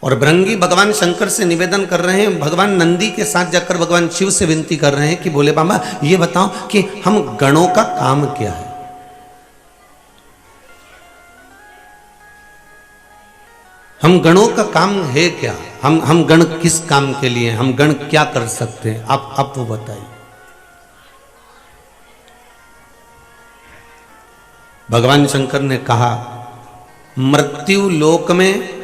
और भृंगी भगवान शंकर से निवेदन कर रहे हैं, भगवान नंदी के साथ जाकर भगवान शिव से विनती कर रहे हैं कि भोले बाबा ये बताओ कि हम गणों का काम क्या है। हम गणों का काम है क्या, हम गण किस काम के लिए, हम गण क्या कर सकते हैं, आप वो बताइए। भगवान शंकर ने कहा मृत्यु लोक में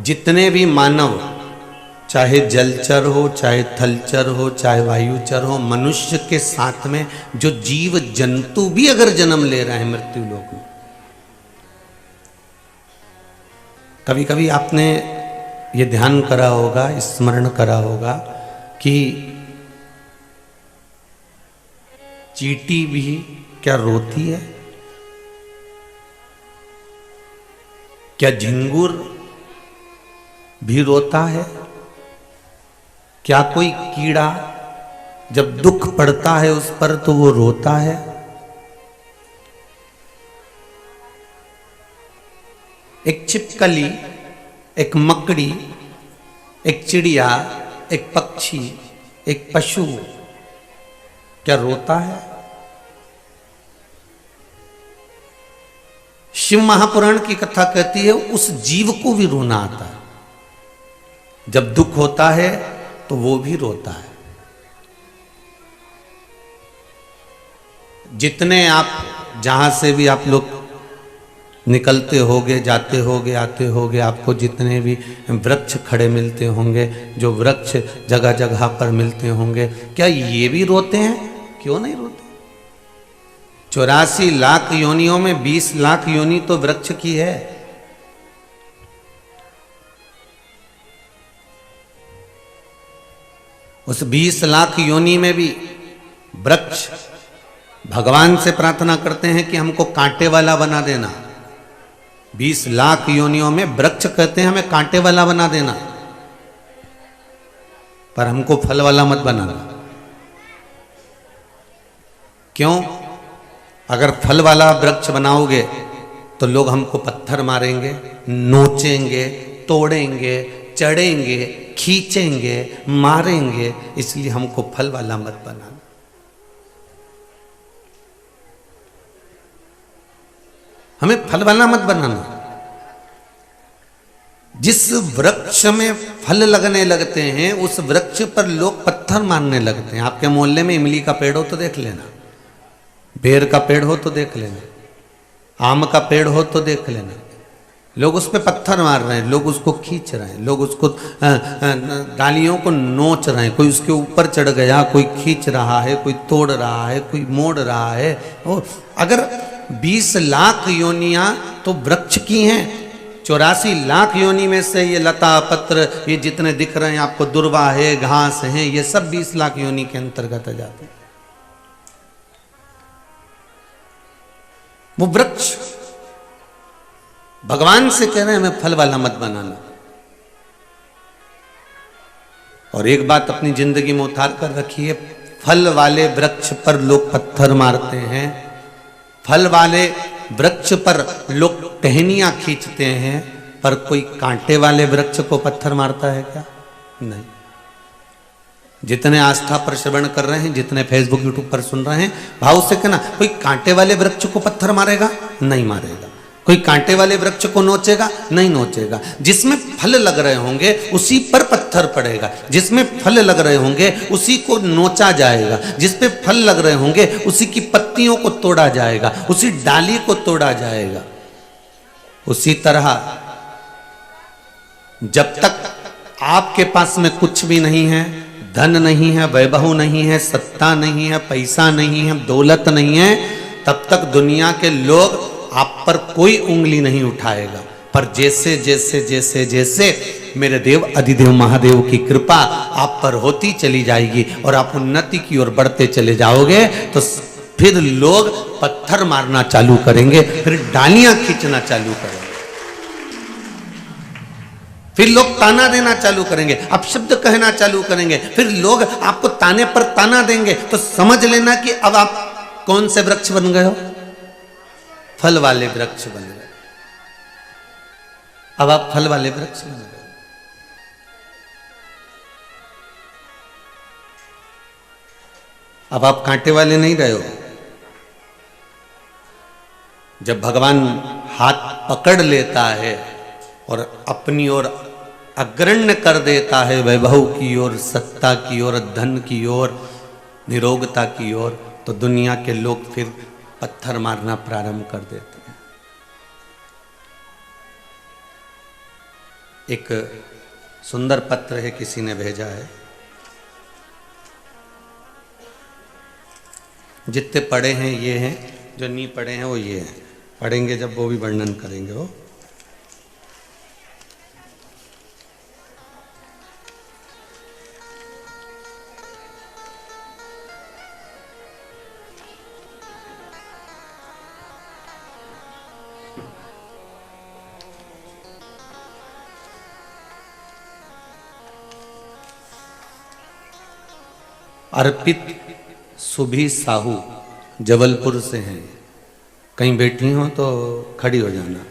जितने भी मानव, चाहे जलचर हो, चाहे थलचर हो, चाहे वायुचर हो, मनुष्य के साथ में जो जीव जंतु भी अगर जन्म ले रहे हैं मृत्यु लोक में, कभी कभी आपने ये ध्यान करा होगा, स्मरण करा होगा कि चींटी भी क्या रोती है, क्या झिंगुर भी रोता है, क्या कोई कीड़ा जब दुख पड़ता है उस पर तो वो रोता है। एक छिपकली, एक मकड़ी, एक चिड़िया, एक पक्षी, एक पशु क्या रोता है? शिव महापुराण की कथा कहती है उस जीव को भी रोना आता है, जब दुख होता है तो वो भी रोता है। जितने आप जहां से भी आप लोग निकलते होगे, जाते होगे, आते होगे, आपको जितने भी वृक्ष खड़े मिलते होंगे, जो वृक्ष जगह जगह पर मिलते होंगे, क्या ये भी रोते हैं? क्यों नहीं रोते? 84 लाख योनियों में 20 लाख योनि तो वृक्ष की है। उस 20 लाख योनि में भी वृक्ष भगवान से प्रार्थना करते हैं कि हमको कांटे वाला बना देना। 20 लाख योनियों में वृक्ष कहते हैं हमें कांटे वाला बना देना, पर हमको फल वाला मत बनाना। क्यों? अगर फल वाला वृक्ष बनाओगे तो लोग हमको पत्थर मारेंगे, नोचेंगे, तोड़ेंगे, चढ़ेंगे, खींचेंगे, मारेंगे, इसलिए हमको फल वाला मत बनाना। हमें फल वाला मत बनाना। जिस वृक्ष में फल लगने लगते हैं उस वृक्ष पर लोग पत्थर मारने लगते हैं। आपके मोहल्ले में इमली का पेड़ हो तो देख लेना, बेर का पेड़ हो तो देख लेना, आम का पेड़ हो तो देख लेना, लोग उस पर पत्थर मार रहे हैं, लोग उसको खींच रहे हैं, लोग उसको डालियों को नोच रहे हैं। कोई उसके ऊपर चढ़ गया, कोई खींच रहा है, कोई तोड़ रहा है, कोई मोड़ रहा है। और अगर 20 लाख योनियां तो वृक्ष की हैं, 84 लाख योनि में से ये लता पत्र ये जितने दिख रहे हैं आपको, दुर्वा है, घास है, ये सब 20 लाख योनि के अंतर्गत आ जाते हैं। वो वृक्ष भगवान से कह रहे हैं हमें फल वाला मत बनाना। और एक बात अपनी जिंदगी में उतार कर रखिए, फल वाले वृक्ष पर लोग पत्थर मारते हैं, फल वाले वृक्ष पर लोग टहनियां खींचते हैं, पर कोई कांटे वाले वृक्ष को पत्थर मारता है क्या? नहीं। जितने आस्था पर श्रवण कर रहे हैं, जितने फेसबुक यूट्यूब पर सुन रहे हैं, भाव से कहना कोई कांटे वाले वृक्ष को पत्थर मारेगा? नहीं मारेगा। कोई कांटे वाले वृक्ष को नोचेगा? नहीं नोचेगा। जिसमें फल लग रहे होंगे उसी पर पत्थर पड़ेगा, जिसमें फल लग रहे होंगे उसी को नोचा जाएगा, जिस पे फल लग रहे होंगे उसी की पत्तियों को तोड़ा जाएगा, उसी डाली को तोड़ा जाएगा। उसी तरह जब तक आपके पास में कुछ भी नहीं है, धन नहीं है, वैभव नहीं है, सत्ता नहीं है, पैसा नहीं है, दौलत नहीं है, तब तक दुनिया के लोग आप पर कोई उंगली नहीं उठाएगा। पर जैसे जैसे जैसे जैसे मेरे देव अधिदेव महादेव की कृपा आप पर होती चली जाएगी और आप उन्नति की ओर बढ़ते चले जाओगे, तो फिर लोग पत्थर मारना चालू करेंगे, फिर डालियां खींचना चालू करेंगे, फिर लोग ताना देना चालू करेंगे, अपशब्द कहना चालू करेंगे, फिर लोग आपको ताने पर ताना देंगे। तो समझ लेना कि अब आप कौन से वृक्ष बन गए हो? फल वाले वृक्ष बन गए। अब आप फल वाले वृक्ष बन गए। अब आप कांटे वाले नहीं रहे हो। जब भगवान हाथ पकड़ लेता है और अपनी ओर अग्रण्य कर देता है, वैभव की ओर, सत्ता की ओर, धन की ओर, निरोगता की ओर, तो दुनिया के लोग फिर पत्थर मारना प्रारंभ कर देते हैं। एक सुंदर पत्र है, किसी ने भेजा है। जितने पढ़े हैं ये हैं, जो नहीं पढ़े हैं वो ये हैं। पढ़ेंगे जब वो भी वर्णन करेंगे वो। अर्पित सुभी साहू जबलपुर से हैं। कहीं बैठी हो तो खड़ी हो जाना।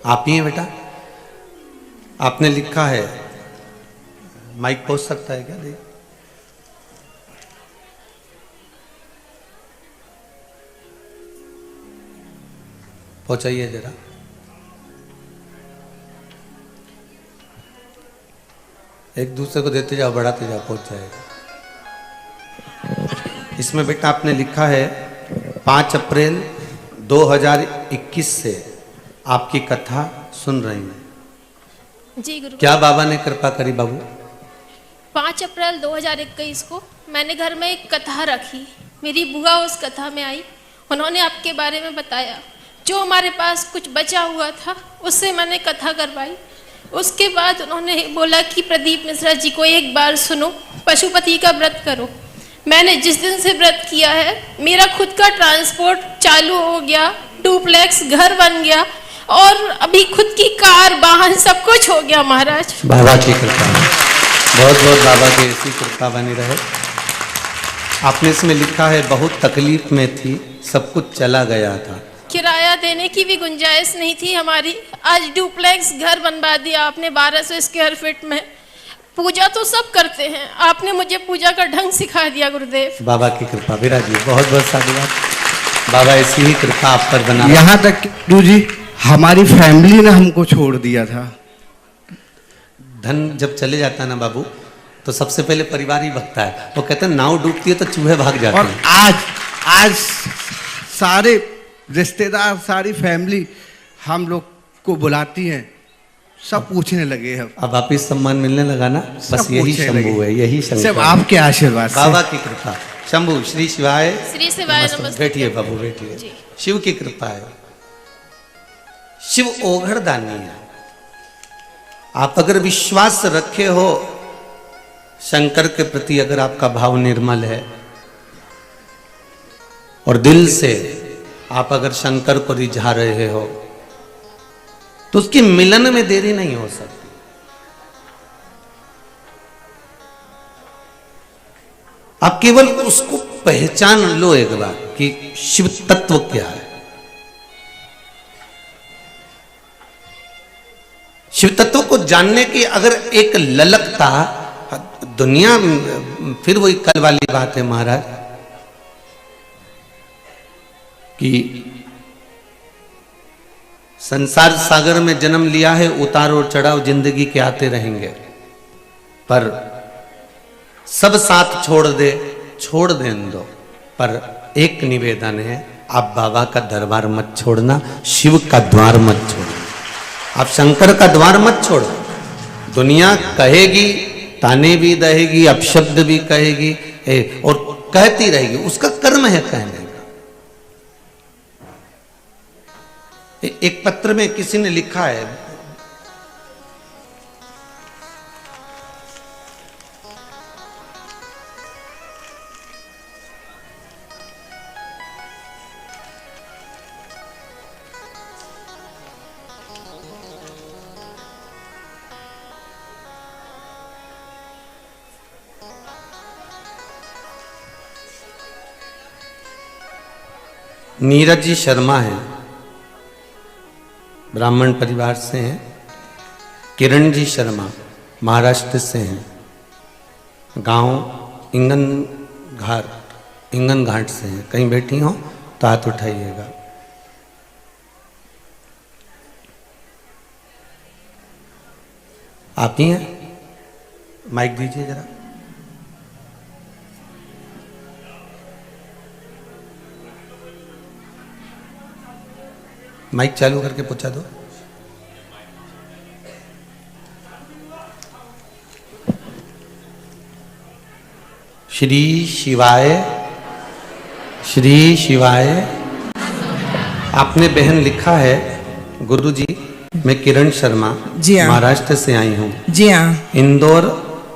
आप ही हैं बेटा? आपने लिखा है, माइक पहुंच सकता है क्या? देख, पहुंचाइए जरा। एक दूसरे को देते जाओ, बढ़ाते जाओ, पहुंच जाएगा। इसमें बेटा आपने लिखा है 5 अप्रैल 2021 से आपकी कथा सुन रही हूं। जी गुरु। क्या बाबा ने कृपा करी बाबू? 5 अप्रैल 2021 को मैंने घर में एक कथा रखी। मेरी बुआ उस कथा में आई। उन्होंने आपके बारे में बताया। जो हमारे पास कुछ बचा हुआ था उससे मैंने कथा करवाई। उसके बाद उन्होंने बोला कि प्रदीप मिश्रा जी को एक बार सुनो, पशुपति का व्रत करो। मैंने जिस दिन से व्रत किया है, मेरा खुद का ट्रांसपोर्ट चालू हो गया, डुप्लेक्स घर बन गया और अभी खुद की कार, वाहन सब कुछ हो गया महाराज। बाबा की कृपा, बहुत बहुत बाबा की ऐसी कृपा बनी रहे। आपने इसमें लिखा है बहुत तकलीफ में थी, सब कुछ चला गया था, किराया देने की भी गुंजाइश नहीं थी हमारी। आज डुप्लेक्स घर बनवा दिया आपने 1200 स्क्वायर फीट में। पूजा तो सब करते हैं, आपने मुझे पूजा का ढंग सिखा दिया गुरुदेव। बाबा की कृपा विराज जी, बहुत बहुत साधुवाद। बाबा ऐसी ही कृपा आप पर बना। यहाँ तक गुरु जी हमारी फैमिली ने हमको छोड़ दिया था। धन जब चले जाता है ना बाबू, तो सबसे पहले परिवार ही भगता है। वो कहते हैं नाव डूबती है तो चूहे भाग जाते और हैं। आज सारे रिश्तेदार, सारी फैमिली हम लोग को बुलाती हैं, सब पूछने लगे हैं। अब वापिस सम्मान मिलने लगा ना, बस यही शंभू है, यही शंकर। सब आपके आशीर्वाद से। बाबा की कृपा। शंभू श्री शिवाय। श्री शिवाय नमस्ते। बैठिए बाबू, बैठिए। शिव की कृपा है। शिव ओघड़ दानी है। आप अगर विश्वास रखे हो शंकर के प्रति, अगर आपका भाव निर्मल है और दिल से आप अगर शंकर को रिझा रहे हो, तो उसकी मिलन में देरी नहीं हो सकती। आप केवल उसको पहचान लो एक बार कि शिव तत्व क्या है। शिव तत्व को जानने की अगर एक ललकता, दुनिया फिर वही कल वाली बात है महाराज कि संसार सागर में जन्म लिया है, उतार और चढ़ाव जिंदगी के आते रहेंगे, पर सब साथ छोड़ दें दो। पर एक निवेदन है, आप बाबा का दरबार मत छोड़ना, शिव का द्वार मत छोड़ना, आप शंकर का द्वार मत छोड़ो। दुनिया कहेगी, ताने भी दहेगी, अपशब्द भी कहेगी और कहती रहेगी, उसका कर्म है कहने का। एक पत्र में किसी ने लिखा है, नीरज जी शर्मा हैं, ब्राह्मण परिवार से हैं, किरण जी शर्मा महाराष्ट्र से हैं, गांव इंगन घाट से हैं। कहीं बैठी हो तो हाथ उठाइएगा। आप ही हैं? माइक दीजिए जरा। माइक चालू करके पूछा दो। श्री शिवाय, श्री शिवाय। आपने बहन लिखा है, गुरुजी मैं किरण शर्मा जी हाँ। महाराष्ट्र से आई हूँ। जी हाँ। इंदौर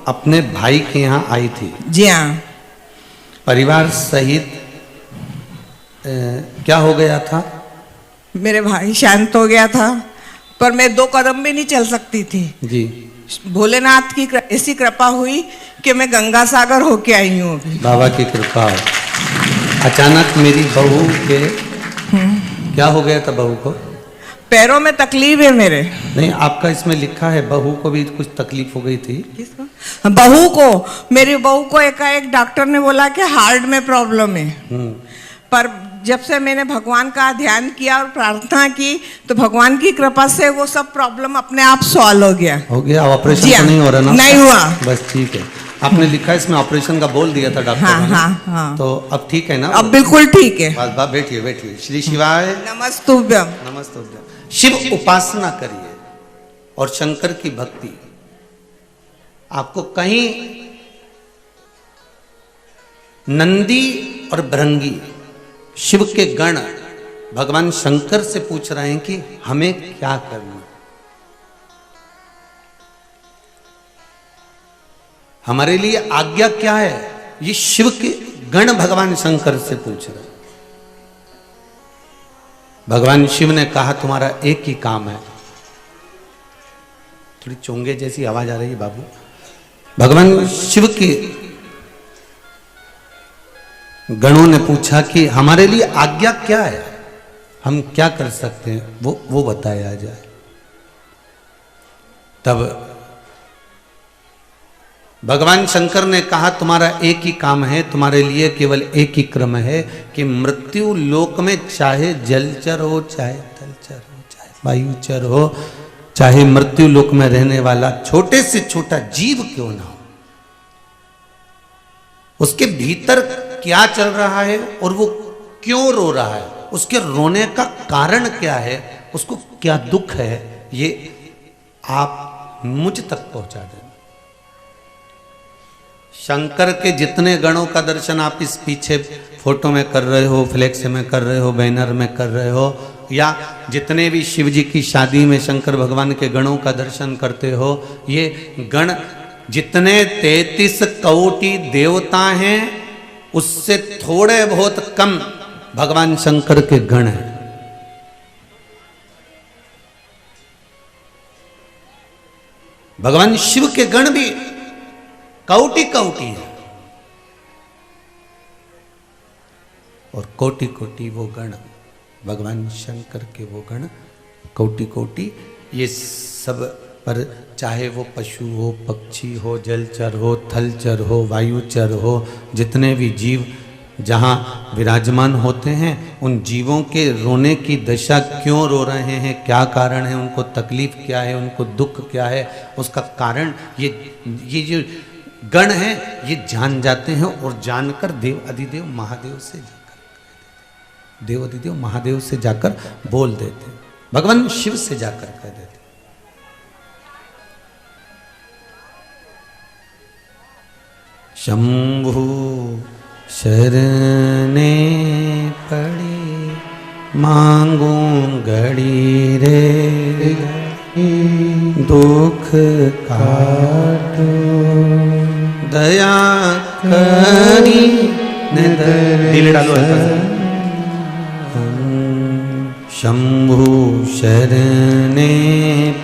अपने भाई के यहाँ आई थी। जी हाँ। परिवार सहित क्या हो गया था? मेरे भाई शांत हो गया था, पर मैं 2 कदम भी नहीं चल सकती थी। जी। भोलेनाथ की ऐसी कृपा हुई कि मैं गंगा सागर होके आई हूँ अभी। बाबा की कृपा। अचानक मेरी बहू के क्या हो गया था? बहू को पैरों में तकलीफ है मेरे। नहीं, आपका इसमें लिखा है बहू को भी कुछ तकलीफ हो गई थी। किसको? बहू को। मेरी बहू को एकाएक डॉक्टर ने बोला कि हार्ट में प्रॉब्लम है। पर जब से मैंने भगवान का ध्यान किया और प्रार्थना की तो भगवान की कृपा से वो सब प्रॉब्लम अपने आप सॉल्व हो गया। हो गया? ऑपरेशन जी तो नहीं हो रहा ना? नहीं हुआ। बस ठीक है। आपने लिखा है इसमें ऑपरेशन का बोल दिया था डॉक्टर हाँ, ने। हाँ, हाँ। तो अब ठीक है ना? अब बिल्कुल ठीक है। बस बस बैठिए बैठिए। श्री शिवाय नमस्तुभ्यम। नमस्तुभ्यम। शिव उपासना करिए और शंकर की भक्ति। आपको कहीं नंदी और भृंगी शिव के गण भगवान शंकर से पूछ रहे हैं कि हमें क्या करना, हमारे लिए आज्ञा क्या है। ये शिव के गण भगवान शंकर से पूछ रहे हैं। भगवान शिव ने कहा तुम्हारा एक ही काम है। थोड़ी चोंगे जैसी आवाज आ रही है बाबू। भगवान शिव के गणों ने पूछा कि हमारे लिए आज्ञा क्या है, हम क्या कर सकते हैं, वो बताया जाए। तब भगवान शंकर ने कहा तुम्हारा एक ही काम है, तुम्हारे लिए केवल एक ही क्रम है कि मृत्यु लोक में चाहे जलचर हो, चाहे थलचर हो, चाहे वायुचर हो, चाहे मृत्यु लोक में रहने वाला छोटे से छोटा जीव क्यों ना हो, उसके भीतर क्या चल रहा है और वो क्यों रो रहा है, उसके रोने का कारण क्या है, उसको क्या दुख है, ये आप मुझ तक पहुंचा दें। शंकर के जितने गणों का दर्शन आप इस पीछे फोटो में कर रहे हो, फ्लेक्स में कर रहे हो, बैनर में कर रहे हो, या जितने भी शिव जी की शादी में शंकर भगवान के गणों का दर्शन करते हो, ये गण जितने 33 कोटि देवता हैं उससे थोड़े बहुत कम भगवान शंकर के गण हैं। भगवान शिव के गण भी कोटि कोटि है और कोटि कोटि वो गण भगवान शंकर के वो गण कोटि कोटि। ये सब पर चाहे वो पशु हो, पक्षी हो, जलचर हो, थलचर हो, वायुचर हो, जितने भी जीव जहाँ विराजमान होते हैं, उन जीवों के रोने की दशा क्यों रो रहे हैं, क्या कारण है, उनको तकलीफ क्या है, उनको दुख क्या है, उसका कारण ये जो गण हैं ये जान जाते हैं और जानकर देव अधिदेव महादेव से जाकर, देव अधिदेव महादेव से जाकर बोल देते, भगवान शिव से जाकर कह देते। शंभु शरणे पड़ी मांगू घड़ी रे दुख काटो दया करी दिल डालो। शंभु शरणे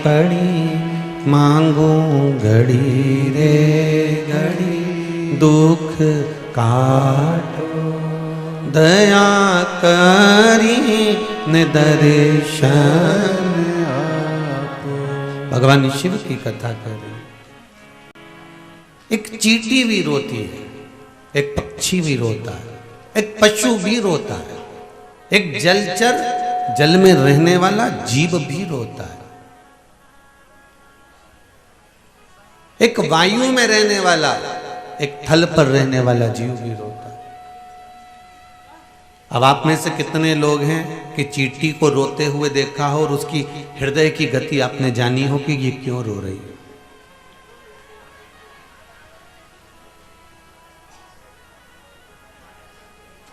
पड़ी मांगू घड़ी रे घड़ी दुख काटो दया करी न दर्शन आपो। भगवान शिव की कथा कर रहे हैं। एक चींटी भी रोती है, एक पक्षी भी रोता है, एक पशु भी रोता है, एक जलचर जल में रहने वाला जीव भी रोता है, एक वायु में रहने वाला, एक थल पर रहने वाला जीव भी रोता है। अब आप में से कितने लोग हैं कि चींटी को रोते हुए देखा हो और उसकी हृदय की गति आपने जानी हो कि ये क्यों रो रही है?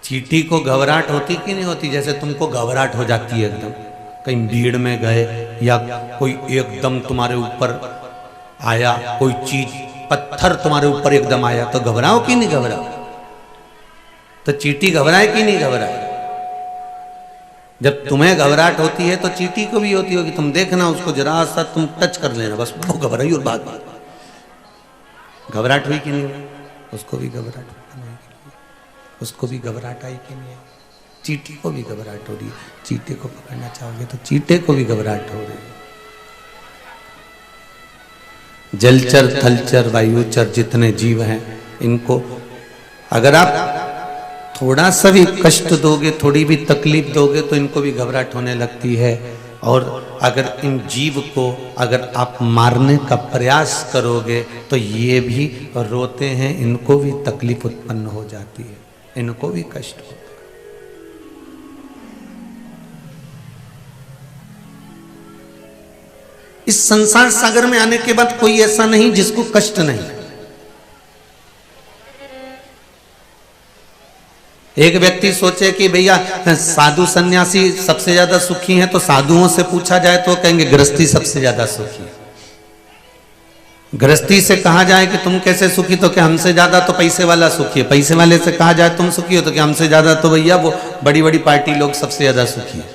चींटी को घबराहट होती कि नहीं होती? जैसे तुमको घबराहट हो जाती है एकदम, कहीं भीड़ में गए या कोई एकदम तुम्हारे ऊपर आया, कोई चीज पत्थर तुम्हारे ऊपर एकदम आया तो घबराओ कि नहीं घबराओ? तो चींटी घबराए कि नहीं घबराए? जब तुम्हें घबराहट होती है तो चींटी को भी होती होगी। तुम देखना, उसको जरा सा तुम टच कर लेना, बस वो घबराई और बात घबराहट हुई कि नहीं हुई? उसको भी घबराहट, उसको भी घबराहट आई कि नहीं? चींटी को भी घबराहट हो रही है। चींटे को पकड़ना चाहोगे तो चींटे को भी घबराहट हो रही है। जलचर, थलचर, वायुचर जितने जीव हैं, इनको अगर आप थोड़ा सा भी कष्ट दोगे, थोड़ी भी तकलीफ दोगे तो इनको भी घबराहट होने लगती है। और अगर इन जीव को अगर आप मारने का प्रयास करोगे तो ये भी रोते हैं, इनको भी तकलीफ उत्पन्न हो जाती है, इनको भी कष्ट होता है। इस संसार सागर में आने के बाद कोई ऐसा नहीं जिसको कष्ट नहीं। एक व्यक्ति सोचे कि भैया साधु सन्यासी सबसे ज्यादा सुखी हैं, तो साधुओं से पूछा जाए तो कहेंगे गृहस्थी सबसे ज्यादा सुखी है। गृहस्थी से कहा जाए कि तुम कैसे सुखी, तो क्या हमसे ज्यादा तो पैसे वाला सुखी है। पैसे वाले से कहा जाए तुम सुखी हो, तो क्या हमसे ज्यादा तो भैया वो बड़ी बड़ी पार्टी लोग सबसे ज्यादा सुखी है।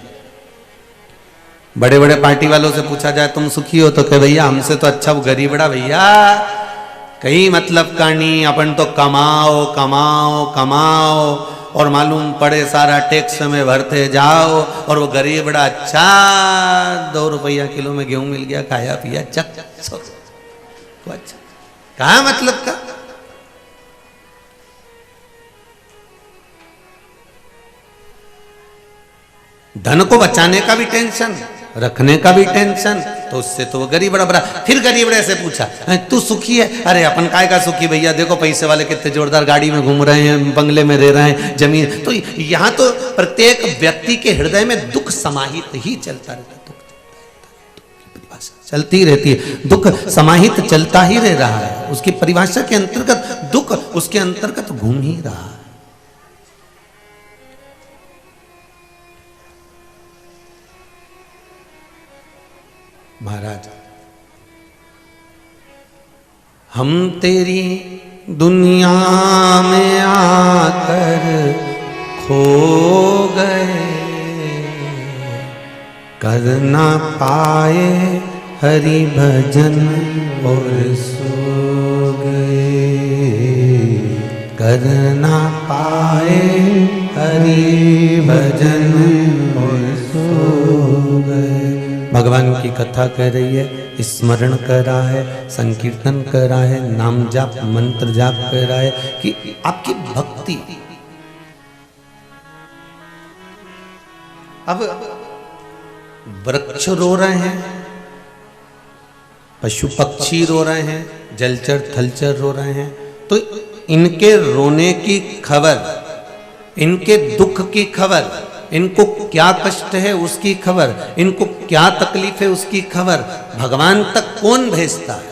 बड़े बड़े पार्टी वालों से पूछा जाए तुम सुखी हो, तो क्या भैया हमसे तो अच्छा वो गरीबड़ा भैया, कहीं मतलब का नहीं, अपन तो कमाओ कमाओ कमाओ और मालूम पड़े सारा टैक्स में भरते जाओ, और वो गरीब बड़ा अच्छा 2 रुपया किलो में गेहूं मिल गया, खाया पिया चक तो अच्छा, कहा मतलब का। धन को बचाने का भी टेंशन, रखने का भी टेंशन, तो उससे तो वो गरीब बड़ा बड़ा। फिर गरीब बड़े से पूछा तू सुखी है? अरे अपन काय का सुखी भैया, देखो पैसे वाले कितने जोरदार गाड़ी में घूम रहे हैं, बंगले में रह रहे हैं, जमीन। तो यहाँ तो प्रत्येक व्यक्ति के हृदय में दुख समाहित ही चलता रहता है, चलती रहती है, दुख समाहित चलता ही रह रहा है। उसकी परिभाषा के अंतर्गत दुख उसके अंतर्गत घूम ही रहा है। महाराज, हम तेरी दुनिया में आकर खो गए, कर ना पाए हरि भजन और सो गए, कर ना पाए हरि भजन और सो गए। भगवान की कथा कर रही है, स्मरण कर रहा है, संकीर्तन कर रहा है, नाम जाप मंत्र जाप कर रहा है कि आपकी भक्ति। अब वृक्ष रो रहे हैं, पशु पक्षी रो रहे हैं, जलचर थलचर रो रहे हैं, तो इनके रोने की खबर, इनके दुख की खबर, इनको क्या कष्ट है उसकी खबर, इनको क्या तकलीफ है उसकी खबर भगवान तक कौन भेजता है?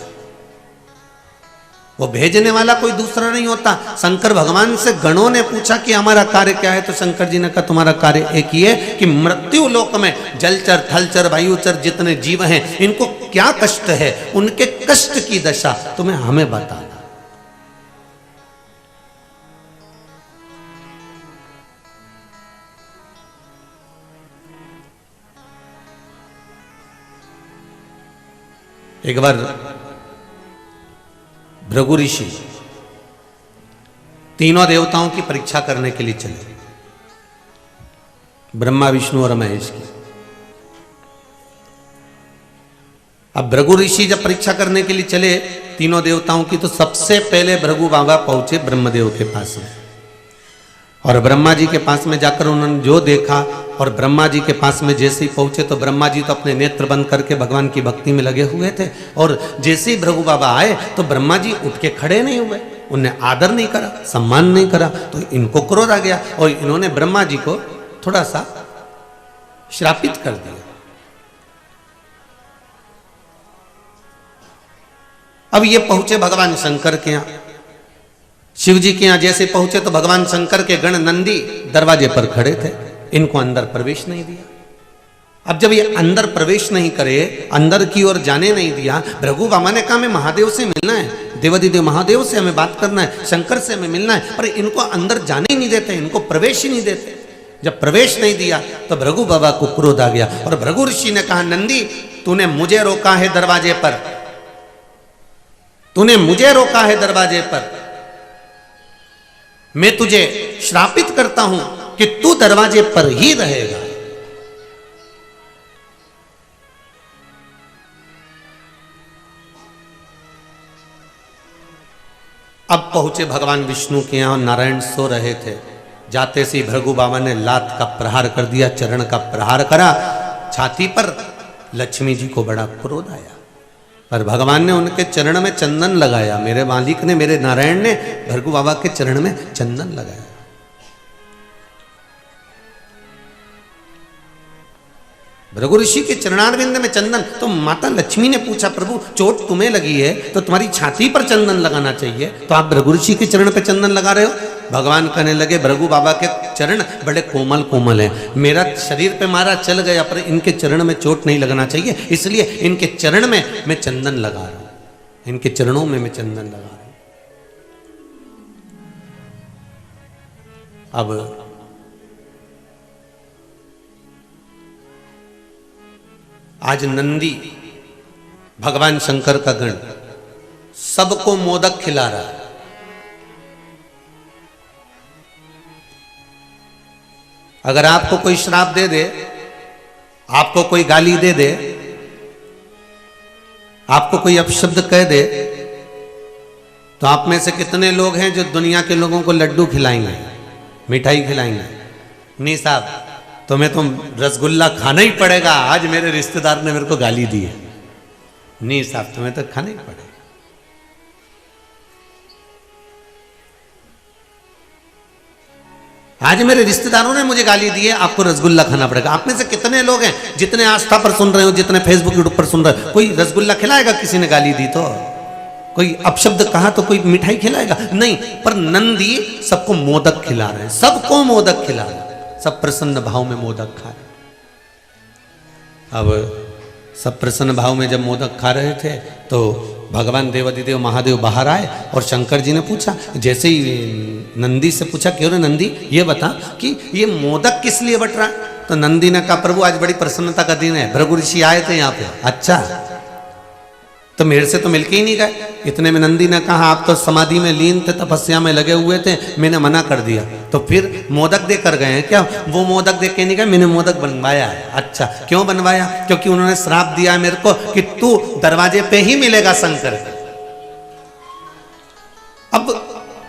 वो भेजने वाला कोई दूसरा नहीं होता। शंकर भगवान से गणों ने पूछा कि हमारा कार्य क्या है, तो शंकर जी ने कहा तुम्हारा कार्य एक ही है कि मृत्यु लोक में जलचर थलचर वायुचर जितने जीव हैं, इनको क्या कष्ट है, उनके कष्ट की दशा तुम्हें हमें बताना। एक बार भृगु ऋषि तीनों देवताओं की परीक्षा करने के लिए चले, ब्रह्मा विष्णु और महेश की। अब भृगु ऋषि जब परीक्षा करने के लिए चले तीनों देवताओं की, तो सबसे पहले भृगु बाबा पहुंचे ब्रह्मदेव के पास में, और ब्रह्मा जी के पास में जाकर उन्होंने जो देखा, और ब्रह्मा जी के पास में जैसे ही पहुंचे तो ब्रह्मा जी तो अपने नेत्र बंद करके भगवान की भक्ति में लगे हुए थे, और जैसे ही भृगु बाबा आए तो ब्रह्मा जी उठ के खड़े नहीं हुए, उन्हें आदर नहीं करा, सम्मान नहीं करा, तो इनको क्रोध आ गया और इन्होंने ब्रह्मा जी को थोड़ा सा श्रापित कर दिया। अब ये पहुंचे भगवान शंकर के यहां, शिव जी के यहां जैसे पहुंचे तो भगवान शंकर के गण नंदी दरवाजे पर खड़े थे, इनको अंदर प्रवेश नहीं दिया। अब जब ये अंदर प्रवेश नहीं करे, अंदर की ओर जाने नहीं दिया, भृगु बाबा ने कहा मैं महादेव से मिलना है, देवादिदेव महादेव से हमें बात करना है, शंकर से हमें मिलना है, पर इनको अंदर जाने ही नहीं देते, इनको प्रवेश ही नहीं देते। जब प्रवेश नहीं दिया तो भृगु बाबा को क्रोध आ गया, और भृगु ऋषि ने कहा नंदी तूने मुझे रोका है दरवाजे पर, तूने मुझे रोका है दरवाजे पर, मैं तुझे श्रापित करता हूं कि तू दरवाजे पर ही रहेगा। अब पहुंचे भगवान विष्णु के यहां, नारायण सो रहे थे, जाते से भृगु बाबा ने लात का प्रहार कर दिया, चरण का प्रहार करा छाती पर। लक्ष्मी जी को बड़ा क्रोध आया, पर भगवान ने उनके चरण में चंदन लगाया, मेरे मालिक ने, मेरे नारायण ने भृगु बाबा के चरण में चंदन लगाया। भृगु ऋषि के चरणारविंद में चंदन, तो माता लक्ष्मी ने पूछा प्रभु चोट तुम्हें लगी है तो तुम्हारी छाती पर चंदन लगाना चाहिए, तो आप भृगु ऋषि के चरण पे चंदन लगा रहे हो। भगवान कहने लगे भृगु बाबा के चरण बड़े कोमल कोमल हैं, मेरा शरीर पे मारा चल गया पर इनके चरण में चोट नहीं लगना चाहिए, इसलिए इनके चरण में मैं चंदन लगा रहा हूं, इनके चरणों में मैं चंदन लगा रहा हूं। अब आज नंदी भगवान शंकर का गण सबको मोदक खिला रहा है। अगर आपको कोई श्राप दे दे, आपको कोई गाली दे दे, आपको कोई अपशब्द कह दे, तो आप में से कितने लोग हैं जो दुनिया के लोगों को लड्डू खिलाएंगे, मिठाई खिलाएंगे? नहीं साहब, तुम्हें तो रसगुल्ला खाना ही पड़ेगा, आज मेरे रिश्तेदार ने मेरे को गाली दी है। नहीं साहब, तुम्हें तो खाना ही पड़ेगा। आज मेरे रिश्तेदारों ने मुझे गाली दी है, आपको रसगुल्ला खाना पड़ेगा। आप में से कितने लोग हैं जितने आस्था पर सुन रहे हो, जितने फेसबुक यूट्यूब पर सुन रहे हो, कोई रसगुल्ला खिलाएगा? किसी ने गाली दी तो, कोई अपशब्द कहा तो कोई मिठाई खिलाएगा? नहीं। पर नंदी सबको मोदक खिला रहे हैं, सबको मोदक खिला रहे हैं, सब प्रसन्न भाव में मोदक खा रहे। अब सब प्रसन्न भाव में जब मोदक खा रहे थे तो भगवान देवादिदेव महादेव बाहर आए और शंकर जी ने पूछा, जैसे ही नंदी से पूछा क्यों रे नंदी ये बता कि ये मोदक किस लिए बट रहा? तो नंदी ने कहा प्रभु आज बड़ी प्रसन्नता का दिन है, भृगु ऋषि आए थे यहाँ पे। अच्छा, तो मेरे से तो मिलके ही नहीं गए। इतने में नंदी ने कहा आप तो समाधि में लीन थे, तपस्या में लगे हुए थे, मैंने मना कर दिया। तो फिर मोदक दे कर गए हैं क्या? वो मोदक दे के नहीं गए, मैंने मोदक बनवाया है। अच्छा, क्यों बनवाया? क्योंकि उन्होंने श्राप दिया है मेरे को कि तू दरवाजे पे ही मिलेगा शंकर। अब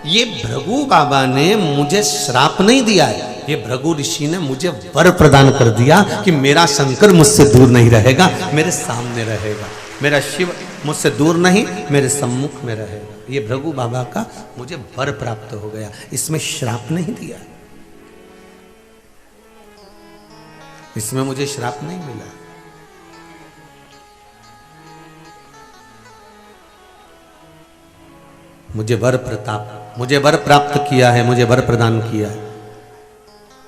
ये भृगु बाबा ने मुझे श्राप नहीं दिया है, ये भृगु ऋषि ने मुझे वर प्रदान कर दिया कि मेरा शंकर मुझसे दूर नहीं रहेगा, मेरे सामने रहेगा, मेरा शिव मुझसे दूर नहीं मेरे सम्मुख में रहेगा। ये भृगु बाबा का मुझे वर प्राप्त हो गया, इसमें श्राप नहीं दिया, इसमें मुझे श्राप नहीं मिला। मुझे वर प्रताप, मुझे वर प्राप्त किया है, मुझे वर प्रदान किया है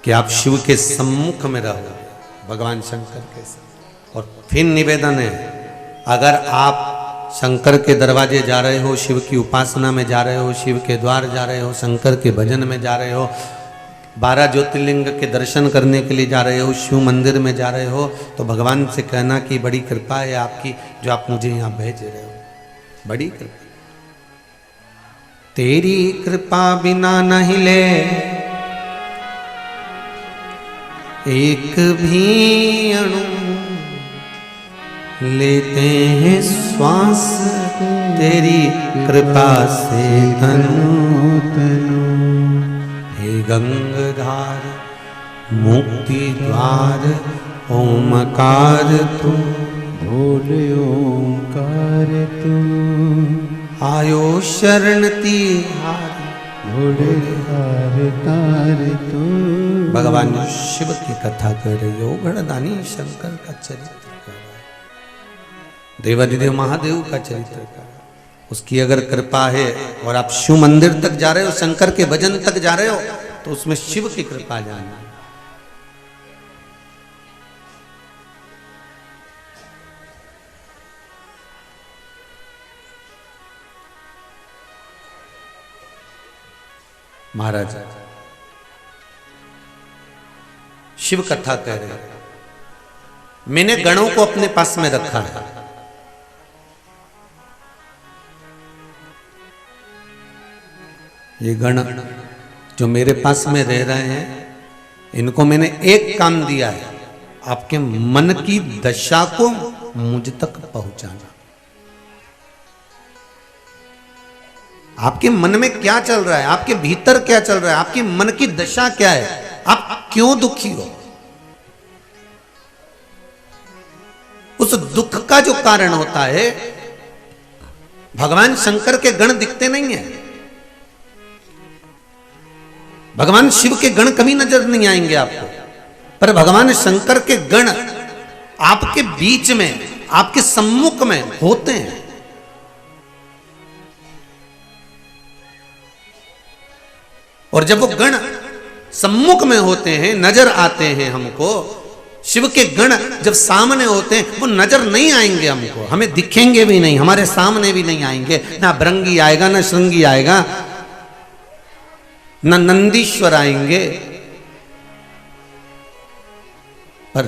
कि आप शिव के सम्मुख में रहो, भगवान शंकर के साथ। और फिर निवेदन है, अगर आप शंकर के दरवाजे जा रहे हो, शिव की उपासना में जा रहे हो, शिव के द्वार जा रहे हो, शंकर के भजन में जा रहे हो, 12 ज्योतिर्लिंग के दर्शन करने के लिए जा रहे हो, शिव मंदिर में जा रहे हो, तो भगवान से कहना कि बड़ी कृपा है आपकी जो आप मुझे यहाँ भेज रहे हो, बड़ी कृपा। तेरी कृपा बिना नहीं ले एक भी अणु, लेते हैं श्वास तेरी कृपा से तनु तनु। हे गंगाधार मुक्ति द्वार ओमकार तू, भोले ओंकार तू, आयो शरण तिहार भोले तार तार तू। भगवान शिव की कथा कर रही हो, गणदानी शंकर का चरित्र कर रहा है, देवादिदेव महादेव का चरित्र कर रहा है। उसकी अगर कृपा है और आप शिव मंदिर तक जा रहे हो, शंकर के भजन तक जा रहे हो, तो उसमें शिव की कृपा जाना। महाराज शिव कथा कह रहे हैं, मैंने गणों को अपने पास में रखा है। ये गण जो मेरे पास में रह रहे हैं, इनको मैंने एक काम दिया है, आपके मन की दशा को मुझ तक पहुंचाना। आपके मन में क्या चल रहा है, आपके भीतर क्या चल रहा है, आपके मन की दशा क्या है, आप क्यों दुखी हो, उस दुख का जो कारण होता है, भगवान शंकर के गण दिखते नहीं है, भगवान शिव के गण कभी नजर नहीं आएंगे आपको, पर भगवान शंकर के गण आपके बीच में, आपके सम्मुख में होते हैं। और जब वो गण सम्मुख में होते हैं, नजर आते हैं हमको, शिव के गण जब सामने होते हैं, वो नजर नहीं आएंगे हमको, हमें दिखेंगे भी नहीं, हमारे सामने भी नहीं आएंगे, ना भृंगी आएगा, ना श्रृंगी आएगा, ना नंदीश्वर आएंगे, पर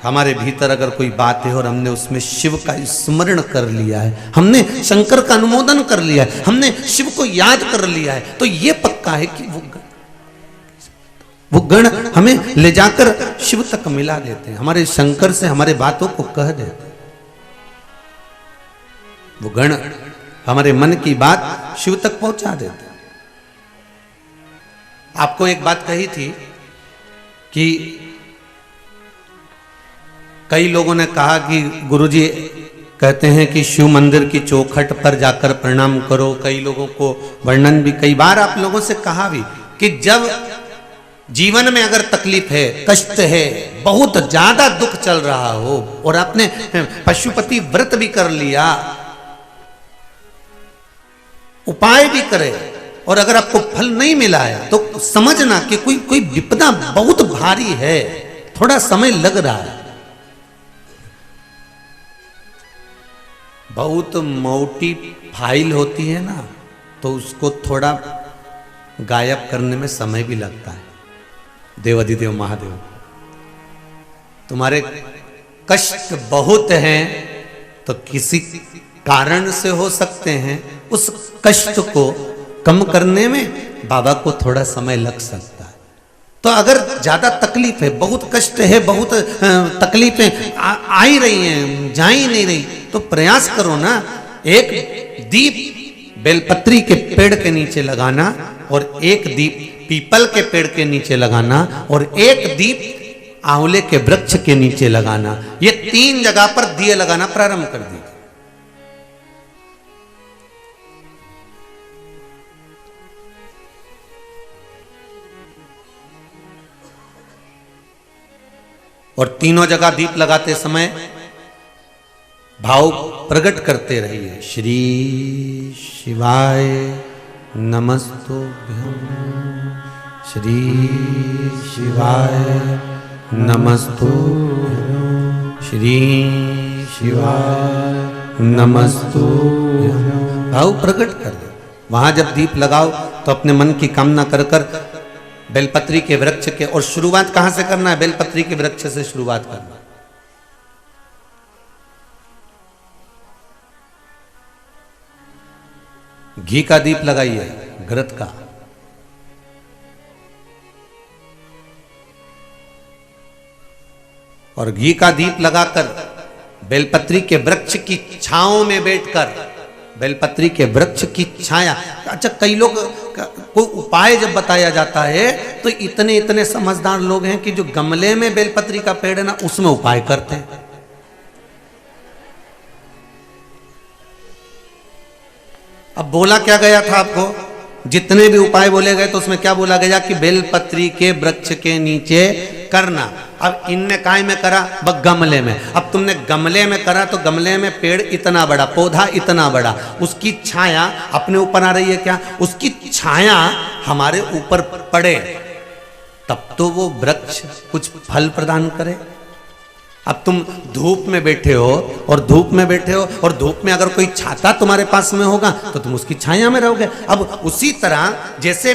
हमारे भीतर अगर कोई बात है और हमने उसमें शिव का स्मरण कर लिया है, हमने शंकर का अनुमोदन कर लिया है, हमने शिव को याद कर लिया है, तो ये पक्का है कि वो गण हमें ले जाकर शिव तक मिला देते हैं, हमारे शंकर से हमारे बातों को कह देते हैं। वो गण हमारे मन की बात शिव तक पहुंचा देते हैं। आपको एक बात कही थी कि कई लोगों ने कहा कि गुरुजी कहते हैं कि शिव मंदिर की चौखट पर जाकर प्रणाम करो, कई लोगों को वर्णन भी कई बार आप लोगों से कहा भी कि जब जीवन में अगर तकलीफ है, कष्ट है, बहुत ज्यादा दुख चल रहा हो और आपने पशुपति व्रत भी कर लिया, उपाय भी करे, और अगर आपको फल नहीं मिला है तो समझना कि कोई विपदा बहुत भारी है, थोड़ा समय लग रहा है। बहुत मोटी फाइल होती है ना, तो उसको थोड़ा गायब करने में समय भी लगता है। देवादिदेव महादेव, तुम्हारे कष्ट बहुत हैं तो किसी कारण से हो सकते हैं, उस कष्ट को कम करने में बाबा को थोड़ा समय लग सकता है। तो अगर ज्यादा तकलीफ है, बहुत कष्ट है, बहुत तकलीफें आ ही रही हैं, जा ही नहीं रही, तो प्रयास करो ना, एक दीप बेलपत्री के पेड़ के नीचे लगाना, और एक दीप पीपल के पेड़ के नीचे लगाना, और एक दीप आंवले के वृक्ष के नीचे लगाना। ये 3 जगह पर दिए लगाना प्रारंभ कर दीजिए। और तीनों जगह दीप लगाते समय भाव प्रकट करते रहिए। श्री शिवाय नमस्तुभ्यं, श्री शिवाय नमस्तुभ्यं, श्री शिवाय नमस्तुभ्यं। भाव प्रकट कर दो। वहां जब दीप लगाओ तो अपने मन की कामना कर कर बेलपत्री के वृक्ष के, और शुरुआत कहां से करना है? बेलपत्री के वृक्ष से शुरुआत करना। घी का दीप लगाइए, घृत का, और घी का दीप लगाकर बेलपत्री के वृक्ष की छांव में बैठकर, बेलपत्री के वृक्ष की छाया। अच्छा, कई लोग को उपाय जब बताया जाता है तो इतने इतने समझदार लोग हैं कि जो गमले में बेलपत्री का पेड़ है ना, उसमें उपाय करते हैं। अब बोला क्या गया था आपको, जितने भी उपाय बोले गए तो उसमें क्या बोला गया कि बेलपत्री के वृक्ष के नीचे करना। अब इनने काय में करा, बस गमले में। अब तुमने गमले में करा तो गमले में पेड़ इतना बड़ा, पौधा इतना बड़ा, उसकी छाया अपने ऊपर आ रही है क्या? उसकी छाया हमारे ऊपर पड़े तब तो वो वृक्ष कुछ फल प्रदान करे। अब तुम धूप में बैठे हो और धूप में बैठे हो और धूप में अगर कोई छाता तुम्हारे पास में होगा तो तुम उसकी छाया में रहोगे। अब उसी तरह जैसे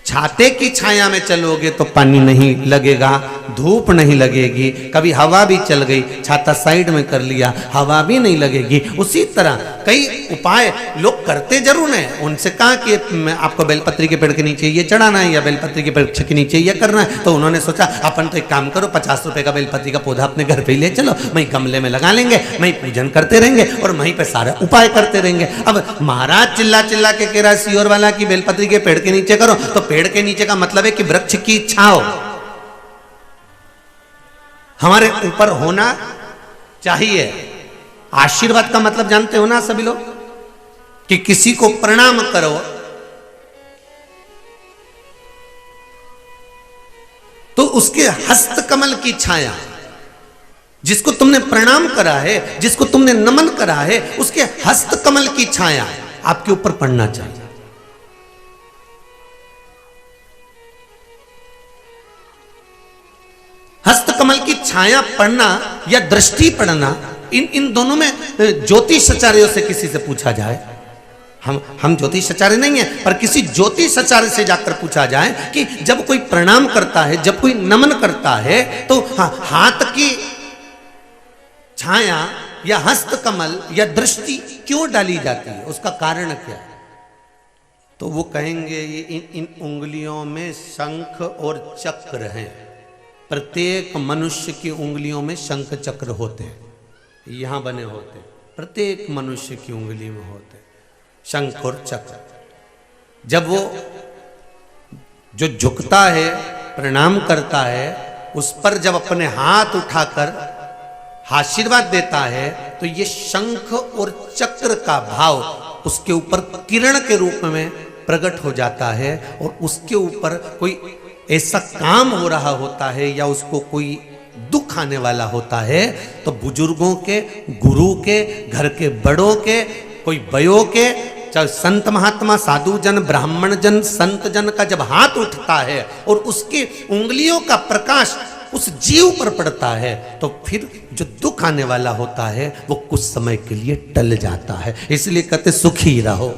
छाते की छाया में चलोगे तो पानी नहीं लगेगा, धूप नहीं लगेगी, कभी हवा भी चल गई, छाता साइड में कर लिया, हवा भी नहीं लगेगी। उसी तरह कई उपाय लोग करते जरूर हैं। उनसे कहा कि आपको बेलपत्री के पेड़ के नीचे ये चढ़ाना है या बेलपत्री के पेड़ के नीचे ये करना है, तो उन्होंने सोचा अपन तो एक काम करो, 50 रुपए का बेलपत्री का पौधा अपने घर पे ही ले चलो, वहीं गमले में लगा लेंगे, वहीं पूजन करते रहेंगे और वहीं पे सारे उपाय करते रहेंगे। अब महाराज चिल्ला चिल्ला के कह रहा सियोर वाला की बेलपत्री के पेड़ के नीचे करो, तो पेड़ के नीचे का मतलब है कि वृक्ष की छांव हमारे ऊपर होना चाहिए। आशीर्वाद का मतलब जानते हो ना सभी लोग, कि किसी को प्रणाम करो तो उसके हस्त कमल की छाया, जिसको तुमने प्रणाम करा है, जिसको तुमने नमन करा है, उसके हस्त कमल की छाया आपके ऊपर पड़ना चाहिए। हस्तकमल की छाया पड़ना या दृष्टि पड़ना, इन दोनों में ज्योतिषाचार्यों से किसी से पूछा जाए, हम ज्योतिषाचार्य नहीं है, पर किसी ज्योतिषाचार्य से जाकर पूछा जाए कि जब कोई प्रणाम करता है, जब कोई नमन करता है, तो हाथ की छाया या हस्तकमल या दृष्टि क्यों डाली जाती है, उसका कारण क्या है? तो वो कहेंगे इन उंगलियों में शंख और चक्र हैं। प्रत्येक मनुष्य की उंगलियों में शंख चक्र होते हैं, यहां बने होते हैं, प्रत्येक मनुष्य की उंगली में होते हैं शंख और चक्र। जब वो जो झुकता है, प्रणाम करता है, उस पर जब अपने हाथ उठाकर आशीर्वाद देता है तो ये शंख और चक्र का भाव उसके ऊपर किरण के रूप में प्रकट हो जाता है और उसके ऊपर कोई ऐसा काम हो रहा होता है या उसको कोई दुख आने वाला होता है तो बुजुर्गों के, गुरु के, घर के बड़ों के, कोई बयों के, चाहे संत महात्मा, साधु जन, ब्राह्मण जन, संत जन का जब हाथ उठता है और उसकी उंगलियों का प्रकाश उस जीव पर पड़ता है तो फिर जो दुख आने वाला होता है वो कुछ समय के लिए टल जाता है। इसलिए कहते सुखी रहो।